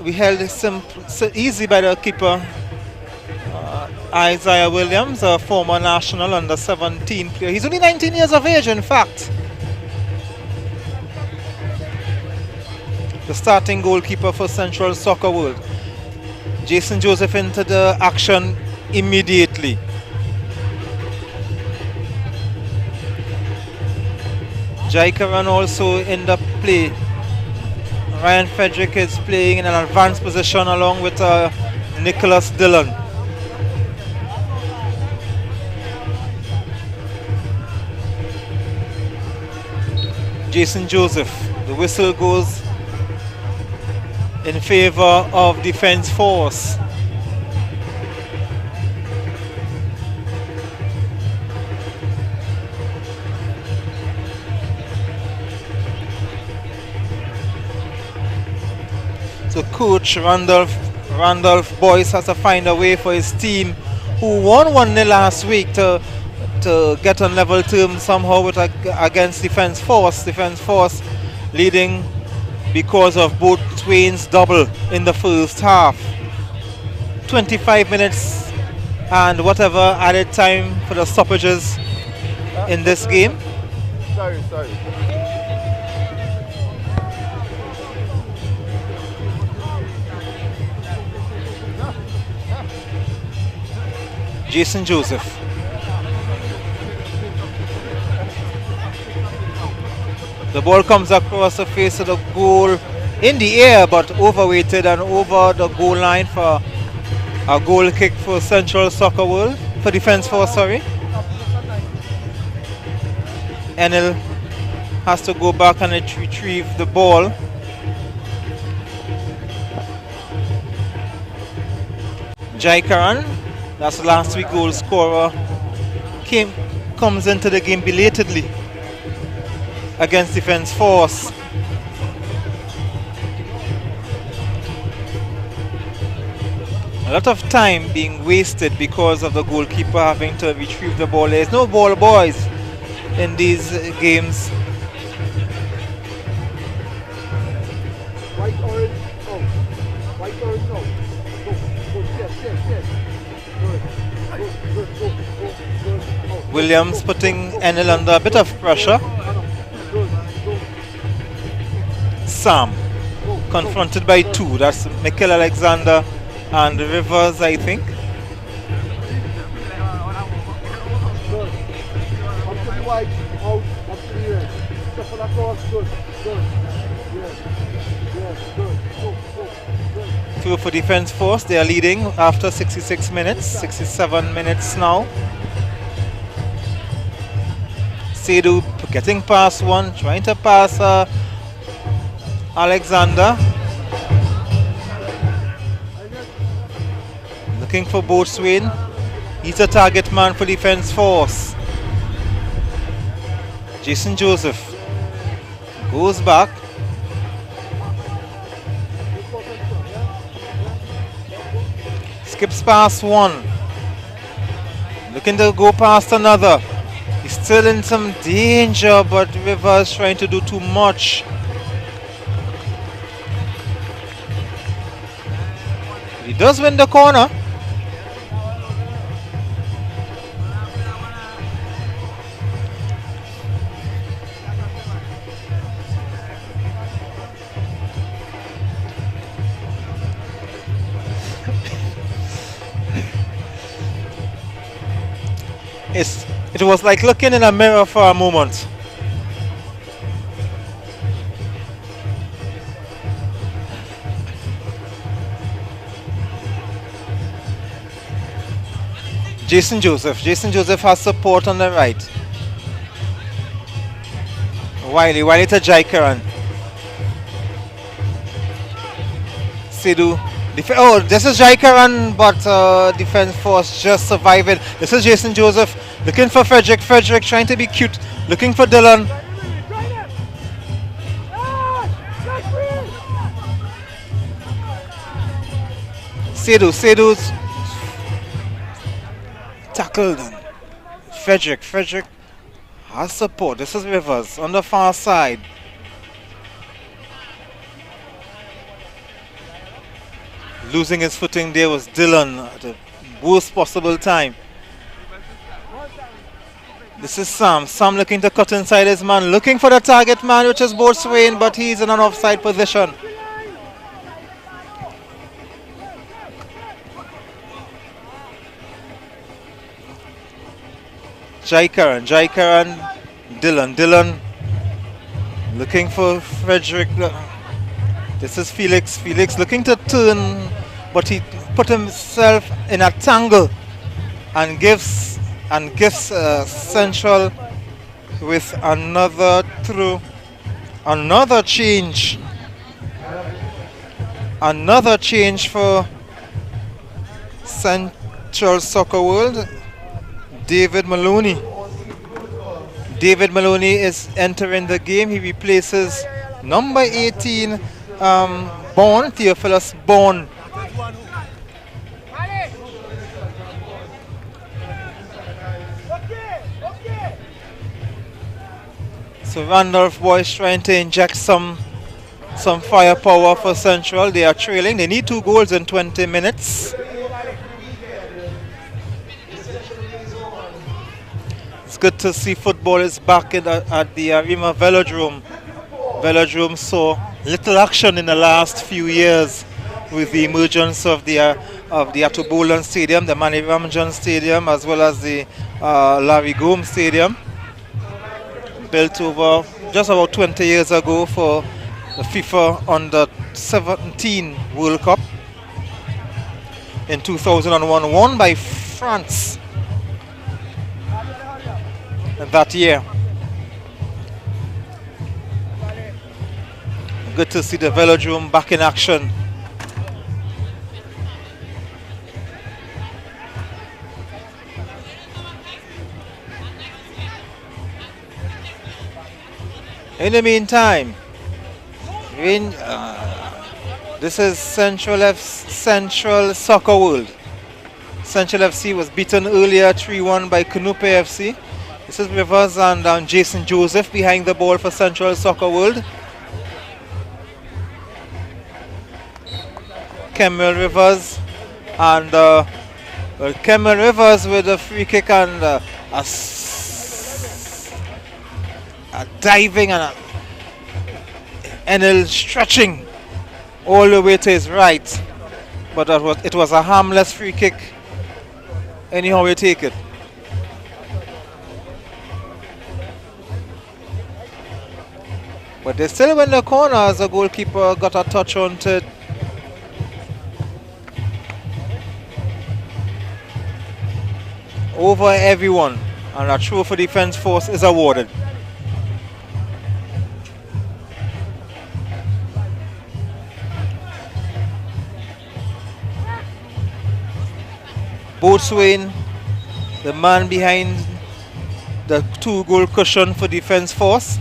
be held easy by the keeper, Isaiah Williams, a former national under-17 player. He's only 19 years of age, in fact. The starting goalkeeper for Central Soccer World. Jason Joseph into the action immediately. Jaikaran also in the play. Ryan Frederick is playing in an advanced position along with Nicholas Dillon. Jason Joseph. The whistle goes in favor of Defence Force. So coach Randolph Boyce has to find a way for his team, who won 1-0 last week, to get on level terms somehow with against Defence Force. Defence Force leading because of both Swain's double in the first half. 25 minutes and whatever added time for the stoppages in this game. Sorry. Jason Joseph. The ball comes across the face of the goal in the air, but overweighted and over the goal line for a goal kick for Central Soccer World, for Defence Force, sorry. Enel has to go back and retrieve the ball. Jaikaran, that's last week's goal scorer, comes into the game belatedly against Defence Force. A lot of time being wasted because of the goalkeeper having to retrieve the ball. There's no ball boys in these games. White, orange, oh. White, orange, no. Go, yes. Good. Oh. Williams putting Enel under a bit of pressure. Sam confronted by two. That's Mikel Alexander and Rivers, I think. Up to the white, out, up to the end. Shuffle across, good. Yes, good. Through for Defence Force, they are leading after 66 minutes, 67 minutes now. Seydou getting past one, trying to pass Alexander. Looking for Boatswain. He's a target man for Defence Force. Jason Joseph goes back. Skips past one. Looking to go past another. He's still in some danger, but Rivers trying to do too much. He does win the corner. It was like looking in a mirror for a moment. Jason Joseph has support on the right. Wiley to Jaikaran. Seydou. Oh, this is Jaikaran, but Defence Force just surviving. This is Jason Joseph looking for Frederick. Frederick trying to be cute, looking for Dillon. Seydou's tackled. Frederick has support. This is Rivers on the far side. Losing his footing there was Dillon at the worst possible time. This is Sam. Sam looking to cut inside his man, looking for the target man, which is Boatswain, but he's in an offside position. Jaikaran, Dillon Looking for Frederick. This is Felix. Felix looking to turn, but he put himself in a tangle and gives Central with another through. Another change. Another change for Central Soccer World. David Maloney. David Maloney is entering the game. He replaces number 18, Bourne, Theophilus Bourne. So Randolph Boys trying to inject some firepower for Central. They are trailing. They need 2 goals in 20 minutes. It's good to see football is back at the Arima Velodrome. Velodrome saw little action in the last few years with the emergence of the Atubolan Stadium, the Mani Ramjan Stadium, as well as the Larry Gomes Stadium, built over just about 20 years ago for the FIFA Under 17 World Cup in 2001, won by France that year. Good to see the Velodrome back in action. In the meantime, this is Central Soccer World. Central FC was beaten earlier 3-1 by Canupe FC. This is Rivers and Jason Joseph behind the ball for Central Soccer World. Kemal Rivers and Kemal Rivers with a free kick and a diving and a Enel stretching all the way to his right, but it was a harmless free kick anyhow you take it. But they still win the corner as the goalkeeper got a touch on it. Over everyone, and a throw for defense force is awarded. Boatswain, the man behind the 2-goal cushion for defense force.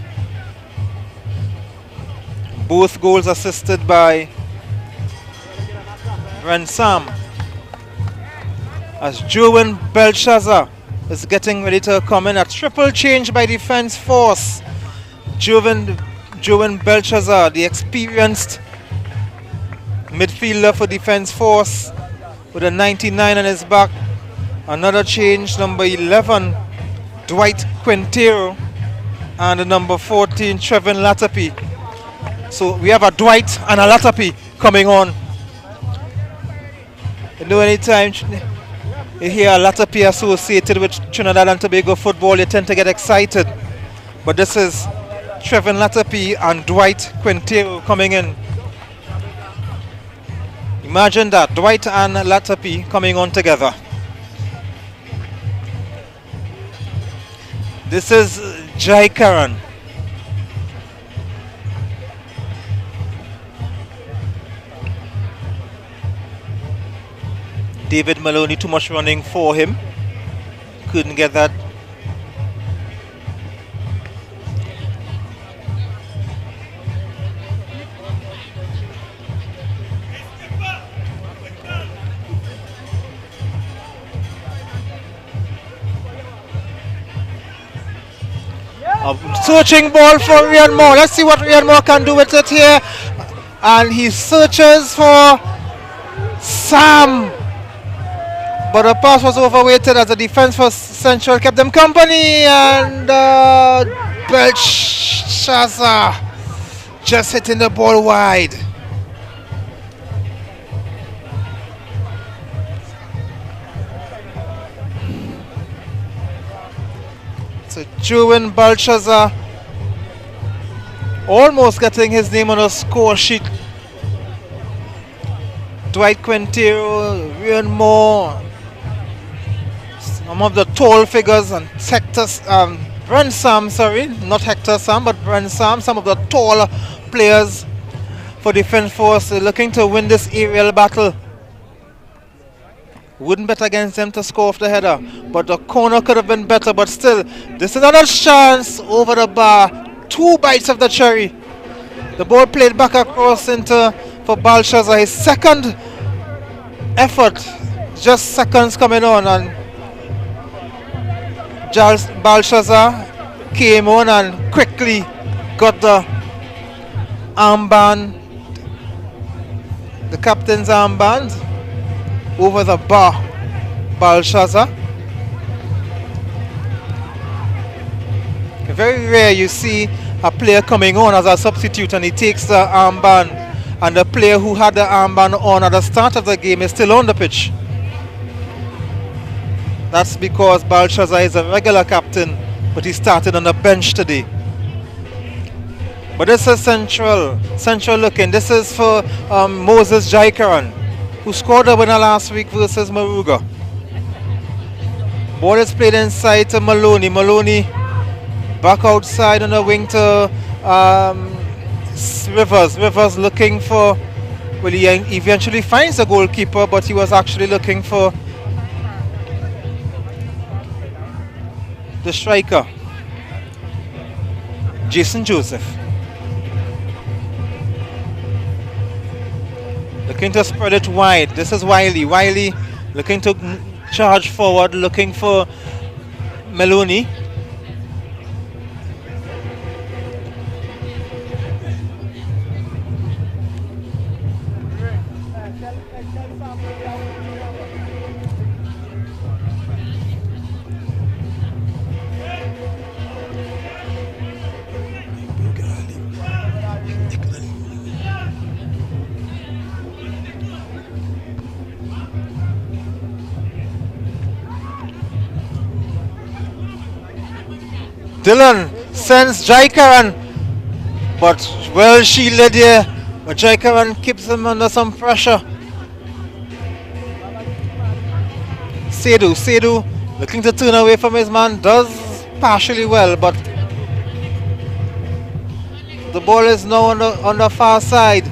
Both goals assisted by Ransom. As Joan Belshazzar is getting ready to come in, a triple change by defense force. Joan Belshazzar, the experienced midfielder for defense force, with a 99 on his back. Another change, number 11, Dwight Quintero, and the number 14, Trevin Latapi. So we have a Dwight and a Latapi coming on. You know, anytime you hear Latapi associated with Trinidad and Tobago football, you tend to get excited. But this is Trevin Latapi and Dwight Quintero coming in. Imagine that, Dwight and Latapi coming on together. This is Jai Karan. David Maloney, too much running for him. Couldn't get that. A searching ball for Ryan Moore. Let's see what Ryan Moore can do with it here. And he searches for Sam. But the pass was overweighted as the defense for Central kept them company. And Belshazzar just hitting the ball wide. So Joan Belshazzar almost getting his name on a score sheet. Dwight Quintero, Ryan Moore, some of the tall figures, and Hector, Brent Sam, sorry, not Hector Sam, but Brent Sam, some of the tall players for Defence Force looking to win this aerial battle. Wouldn't bet against them to score off the header, but the corner could have been better, but still, this is another chance over the bar. 2 bites of the cherry. The ball played back across into for Balshazar, his second effort, just seconds coming on, and Balshazar came on and quickly got the armband, the captain's armband, over the bar. Balshazar. Very rare you see a player coming on as a substitute and he takes the armband, and the player who had the armband on at the start of the game is still on the pitch. That's because Balshazar is a regular captain, but he started on the bench today. But this is central looking. This is for Moses Jaikaran, who scored a winner last week versus Maruga. Ball is played inside to Maloney. Maloney back outside on the wing to Rivers. Rivers looking for, well, he eventually finds the goalkeeper, but he was actually looking for the striker, Jason Joseph. Looking to spread it wide. This is Wiley. Wiley looking to charge forward, looking for Maloney. Dylan sends Jaikaran, but well shielded here, but Jaikaran keeps him under some pressure. Sedu looking to turn away from his man, does partially well, but the ball is now on the far side.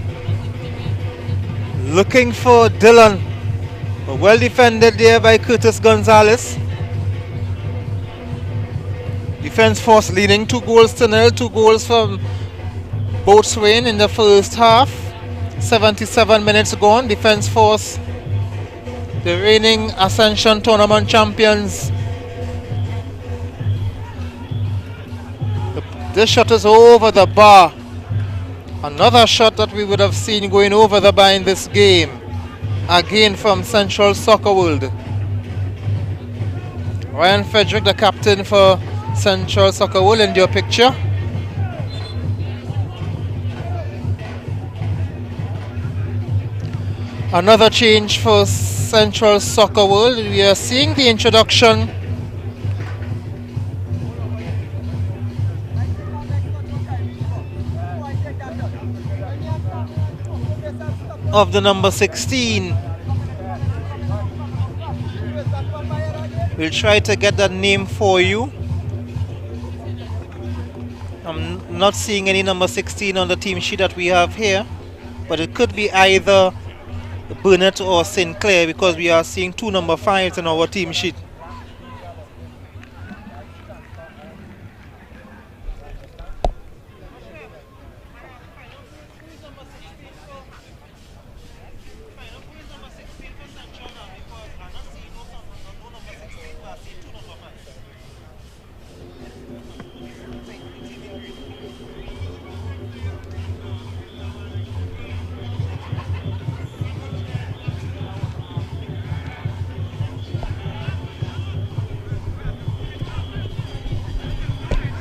Looking for Dylan, but well defended there by Curtis Gonzalez. Defence Force leading 2-0. 2 goals from Boatswain in the first half. 77 minutes gone. Defence Force, the reigning Ascension Tournament champions. This shot is over the bar. Another shot that we would have seen going over the bar in this game. Again from Central Soccer World. Ryan Frederick, the captain for Central Soccer World, in your picture. Another change for Central Soccer World. We are seeing the introduction of the number 16. We'll try to get that name for you. I'm not seeing any number 16 on the team sheet that we have here, but it could be either Burnett or Sinclair, because we are seeing 2 number 5s in our team sheet.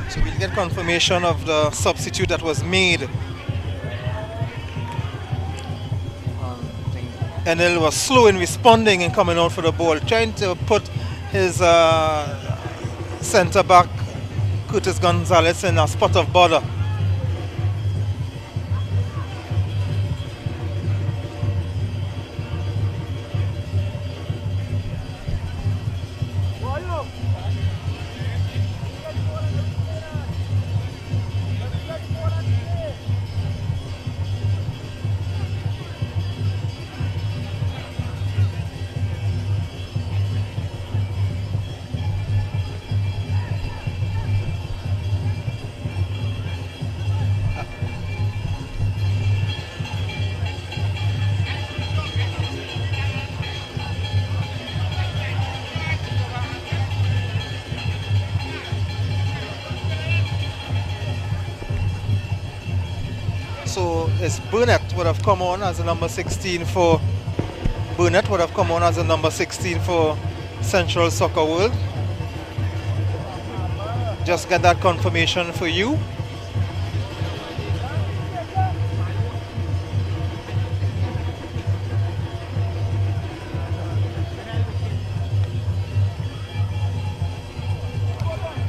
So we'll get confirmation of the substitute that was made. Enel was slow in responding and coming out for the ball, trying to put his centre back Curtis Gonzalez in a spot of bother. So it's Burnett would have come on as a number 16 for Burnett would have come on as a number 16 for Central Soccer World. Just get that confirmation for you.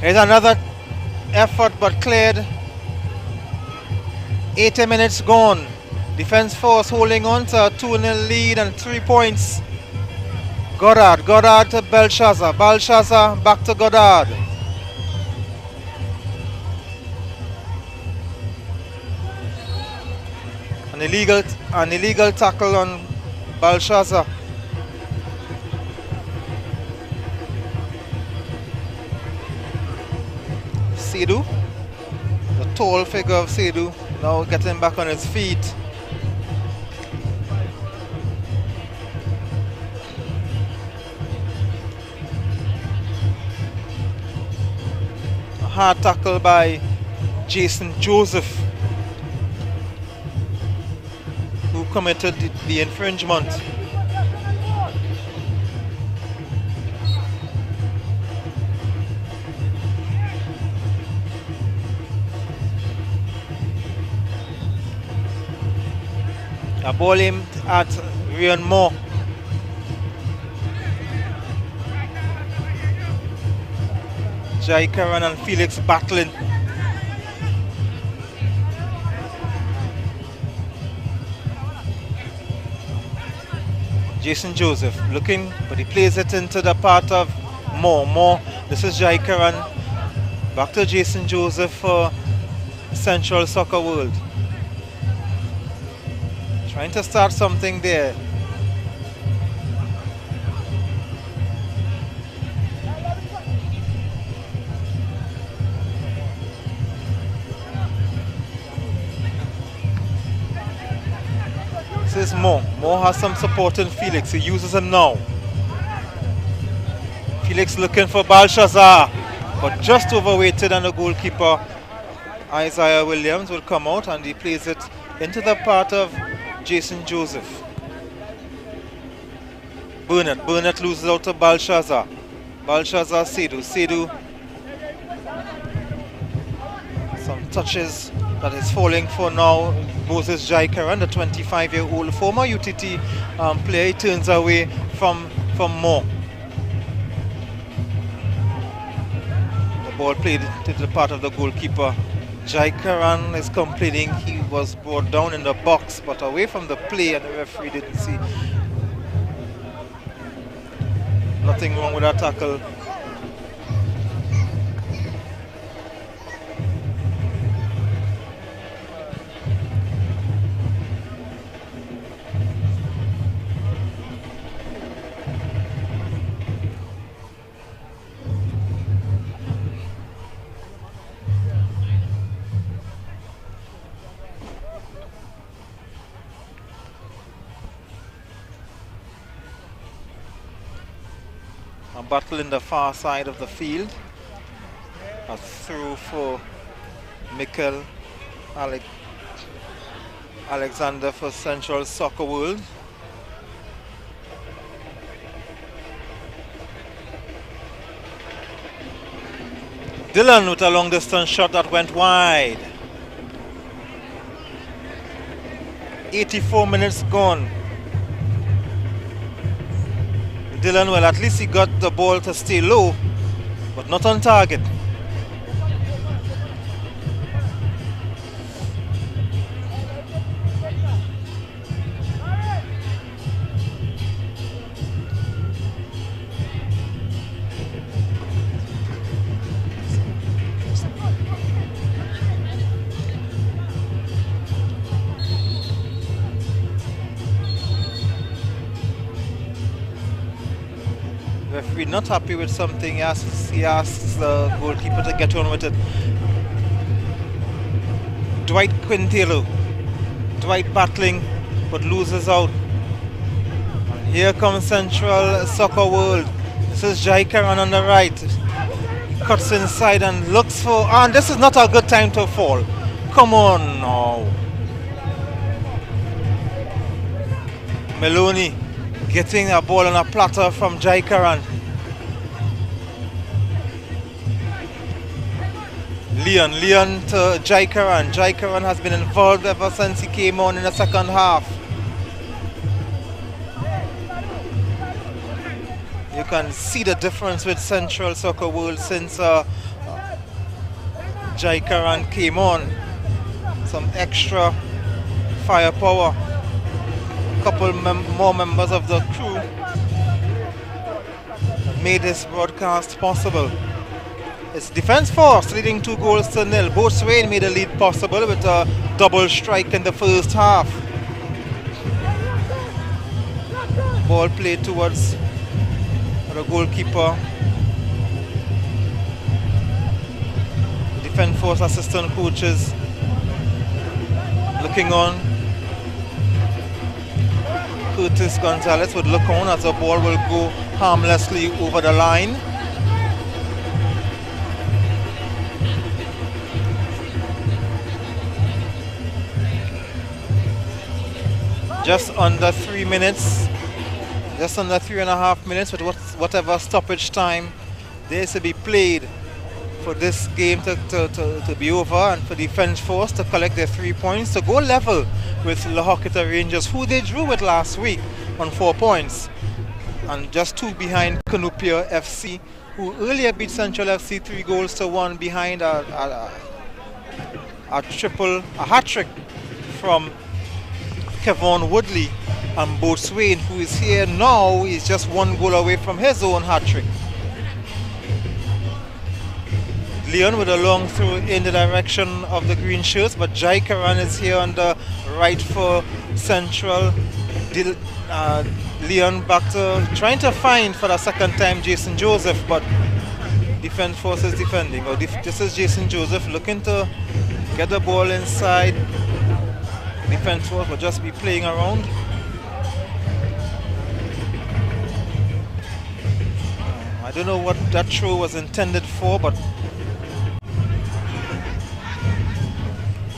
Here's another effort but cleared. 80 minutes gone. Defense force holding on to a 2-0 lead and 3 points. Goddard to Belshazzar. Belshazzar back to Goddard. An illegal tackle on Belshazzar. Seydou, the tall figure of Seydou, now getting back on his feet. A hard tackle by Jason Joseph, who committed the infringement. A ball aimed at Ryan Moore. Jai Karan and Felix battling. Jason Joseph looking, but he plays it into the part of Moore. This is Jai Karan. Back to Jason Joseph for Central Soccer World. Trying to start something there. This is Moore. Moore has some support in Felix. He uses him now. Felix looking for Belshazzar, but just overweighted, and the goalkeeper Isaiah Williams will come out and he plays it into the part of Jason Joseph. Burnett loses out to Belshazzar. Belshazzar, Seydou. Some touches that is falling for now. Moses Jai Karan, the 25-year-old former UTT player, he turns away from Moore. The ball played to the part of the goalkeeper. Jai Karan is complaining he was brought down in the box but away from the play, and the referee didn't see. Nothing wrong with that tackle. A battle in the far side of the field. A through for Mikel Alexander for Central Soccer World. Dylan with a long distance shot that went wide. 84 minutes gone. Dylan, well, at least he got the ball to stay low, but not on target. Referee not happy with something. He asks the goalkeeper to get on with it. Dwight Quintello. Dwight battling but loses out. And here comes Central Soccer World. This is Jai Karan on the right. He cuts inside and looks for, and this is not a good time to fall. Come on now. Meloni getting a ball on a platter from Jaikaran. Leon to Jaikaran. Jaikaran has been involved ever since he came on in the second half. You can see the difference with Central Soccer World since Jaikaran came on. Some extra firepower. A couple more members of the crew made this broadcast possible. It's Defence Force leading 2-0. Boatswain made a lead possible with a double strike in the first half. Ball played towards the goalkeeper. Defence Force assistant coaches looking on. Curtis Gonzalez would look on as the ball will go harmlessly over the line. Just under 3 minutes, just under 3.5 minutes with whatever stoppage time there is to be played for this game to be over, and for Defence Force to collect their 3 points to go level with Lahokita Rangers, who they drew with last week on 4 points, and just 2 behind Canupia FC, who earlier beat Central FC 3-1 behind a hat-trick from Kevon Woodley, and Boatswain, who is here now, is just 1 goal away from his own hat-trick. Leon with a long throw in the direction of the green shirts, but Jaikaran is here on the right for Central. Leon back to trying to find for the second time Jason Joseph, but Defence Force is defending. This is Jason Joseph looking to get the ball inside. Defence Force will just be playing around. I don't know what that throw was intended for, but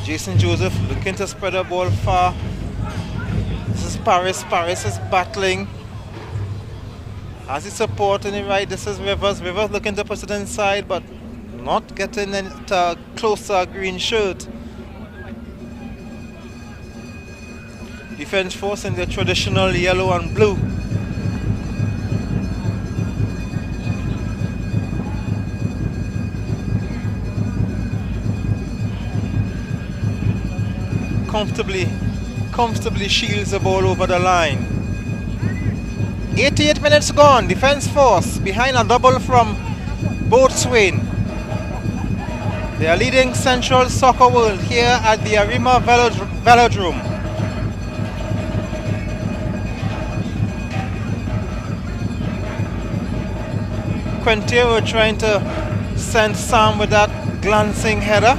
Jason Joseph looking to spread the ball far. This is Paris. Paris is battling. Has his support on the right. This is Rivers. Rivers looking to push it inside, but not getting it close to a green shirt. Defence Force in their traditional yellow and blue. Comfortably shields the ball over the line. 88 minutes gone. Defence Force behind a double from Boatswain. They are leading Central Soccer World here at the Arima Velodrome. Quintero trying to send Sam with that glancing header.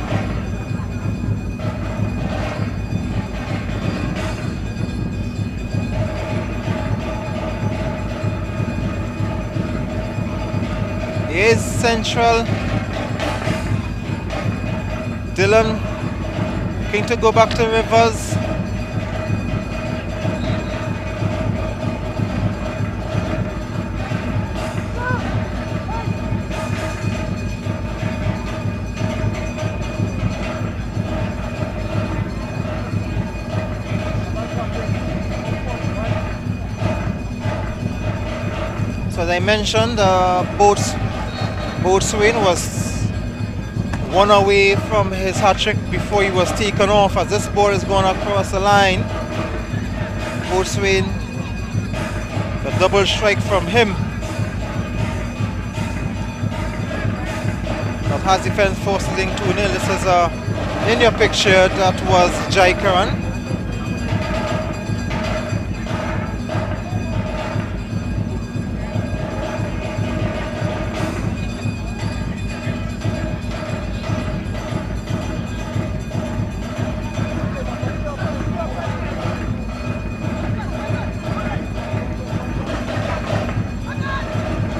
Here's Central. Dylan looking to go back to Rivers. So as I mentioned, Boatswain was 1 away from his hat-trick before he was taken off. As this ball is going across the line, Boatswain, the double strike from him. That has Defence Force leading 2-0. This is in your picture, that was Jaikaran.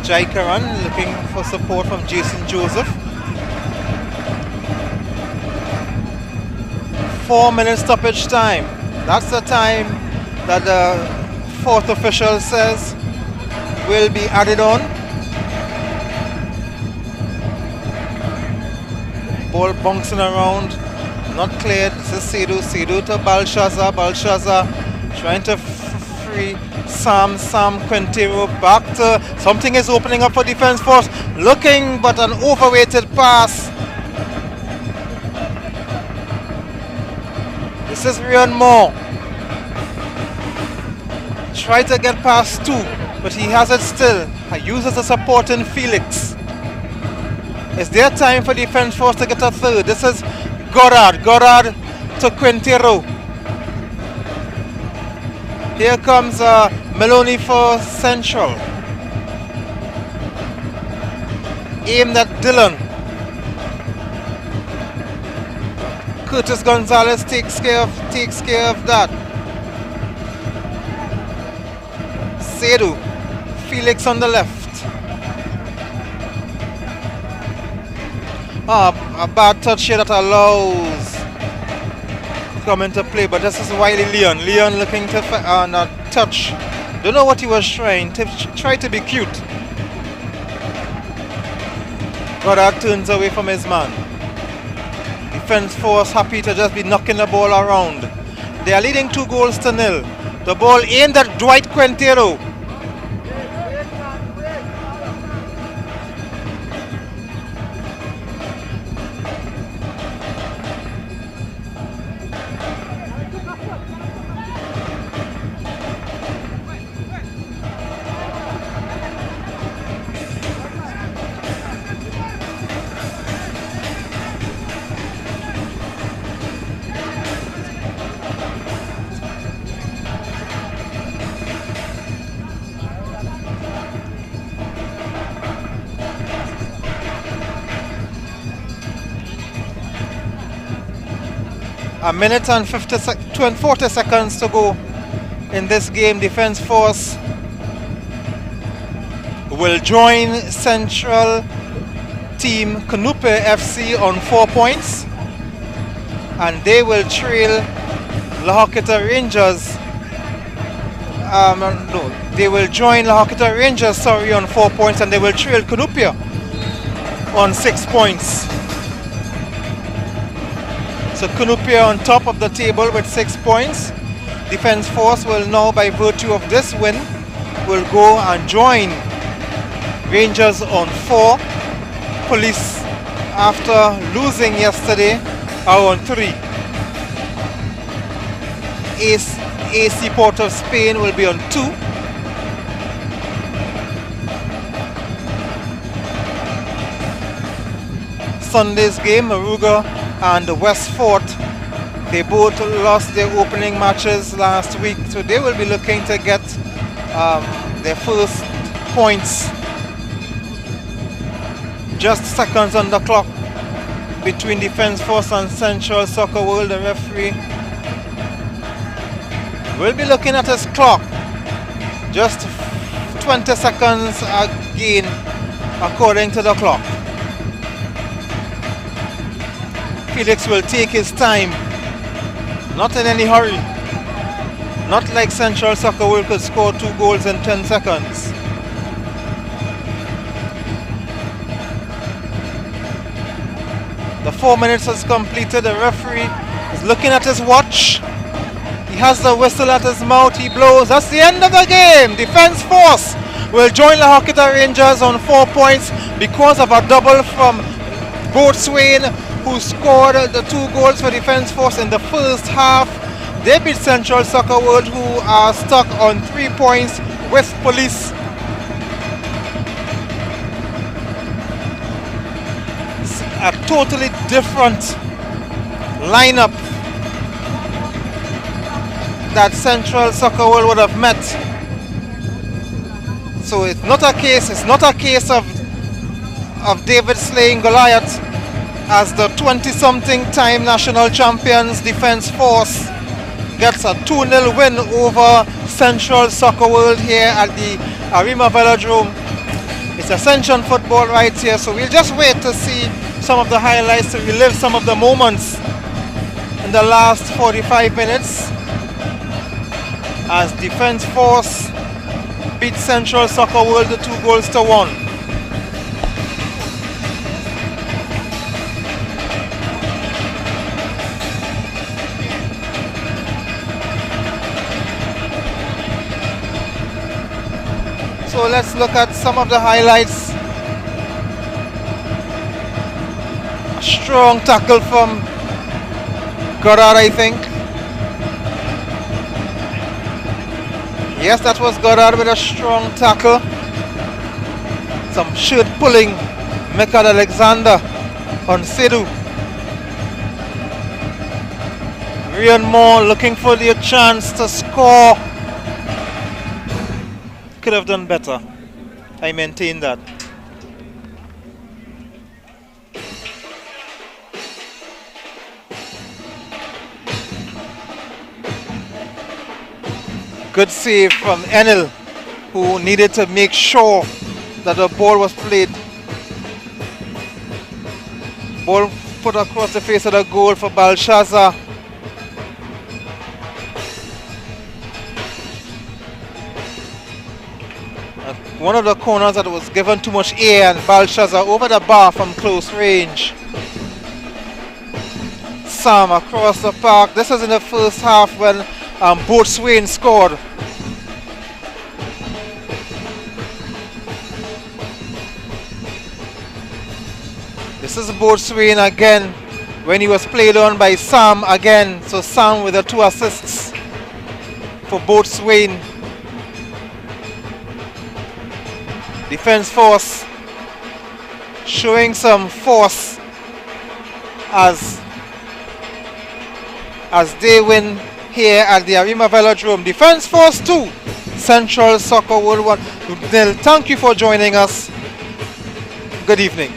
Jaikaran looking for support from Jason Joseph. 4 minutes stoppage time. That's the time that the fourth official says will be added on. Ball bouncing around, not cleared. This is Sedu to Belshazzar trying to free Sam Quintero back to, something is opening up for Defence Force, looking, but an overweighted pass. This is Ryan Moore. Try to get past two, but he has it still. Uses a support in Felix. It's their time for Defence Force to get a third. This is Goddard to Quintero. Here comes Maloney for Central. Aimed at Dillon. Curtis Gonzalez takes care of that. Sedu. Felix on the left. A bad touch here that allows to come into play, but this is Wiley Leon. Leon looking to not touch. Don't know what he was trying to be cute. Goddard turns away from his man. Defence Force happy to just be knocking the ball around. They are leading 2-0. The ball aimed at Dwight Quintero. A minute and 40 seconds to go in this game. Defence Force will join Central team Canupe FC on 4 points, and they will trail Lahokita Rangers. They will join Lahokita Rangers on 4 points, and they will trail Canupe on 6 points. So Canupe on top of the table with 6 points. Defence Force will now, by virtue of this win, will go and join Rangers on 4. Police, after losing yesterday, are on 3. AC Port of Spain will be on 2. Sunday's game, Maruga and Westfort, they both lost their opening matches last week, so they will be looking to get their first points. Just seconds on the clock between Defence Force and Central Soccer World. The referee will be looking at his clock. Just 20 seconds again according to the clock. Felix will take his time, not in any hurry. Not like Central Soccer World could score 2 goals in 10 seconds. The 4 minutes has completed. The referee is looking at his watch. He has the whistle at his mouth. He blows. That's the end of the game. Defence Force will join the Lahokita Rangers on 4 points because of a double from Boatswain, who scored the 2 goals for Defence Force in the first half. They beat Central Soccer World, who are stuck on 3 points with Police. It's a totally different lineup that Central Soccer World would have met. So it's not a case of David slaying Goliath, as the 20-something time national champions Defence Force gets a 2-0 win over Central Soccer World here at the Arima Velodrome. It's Ascension football right here, so we'll just wait to see some of the highlights, to relive some of the moments in the last 45 minutes as Defense Force beat Central Soccer World to 2-1. So let's look at some of the highlights. A strong tackle from Goddard, I think. Yes, that was Goddard with a strong tackle. Some shirt pulling. Mekad Alexander on Sidhu. Ryan Moore looking for the chance to score. Could have done better. I maintain that. Good save from Enel, who needed to make sure that the ball was played. Ball put across the face of the goal for Belshazzar. One of the corners that was given too much air, and Belshazzar over the bar from close range. Sam across the park. This was in the first half when Boatswain scored. This is Boatswain again when he was played on by Sam again. So Sam with the 2 assists for Boatswain. Defense Force showing some force as they win here at the Arima Velodrome. Defense Force 2, Central Soccer World 1. Thank you for joining us. Good evening.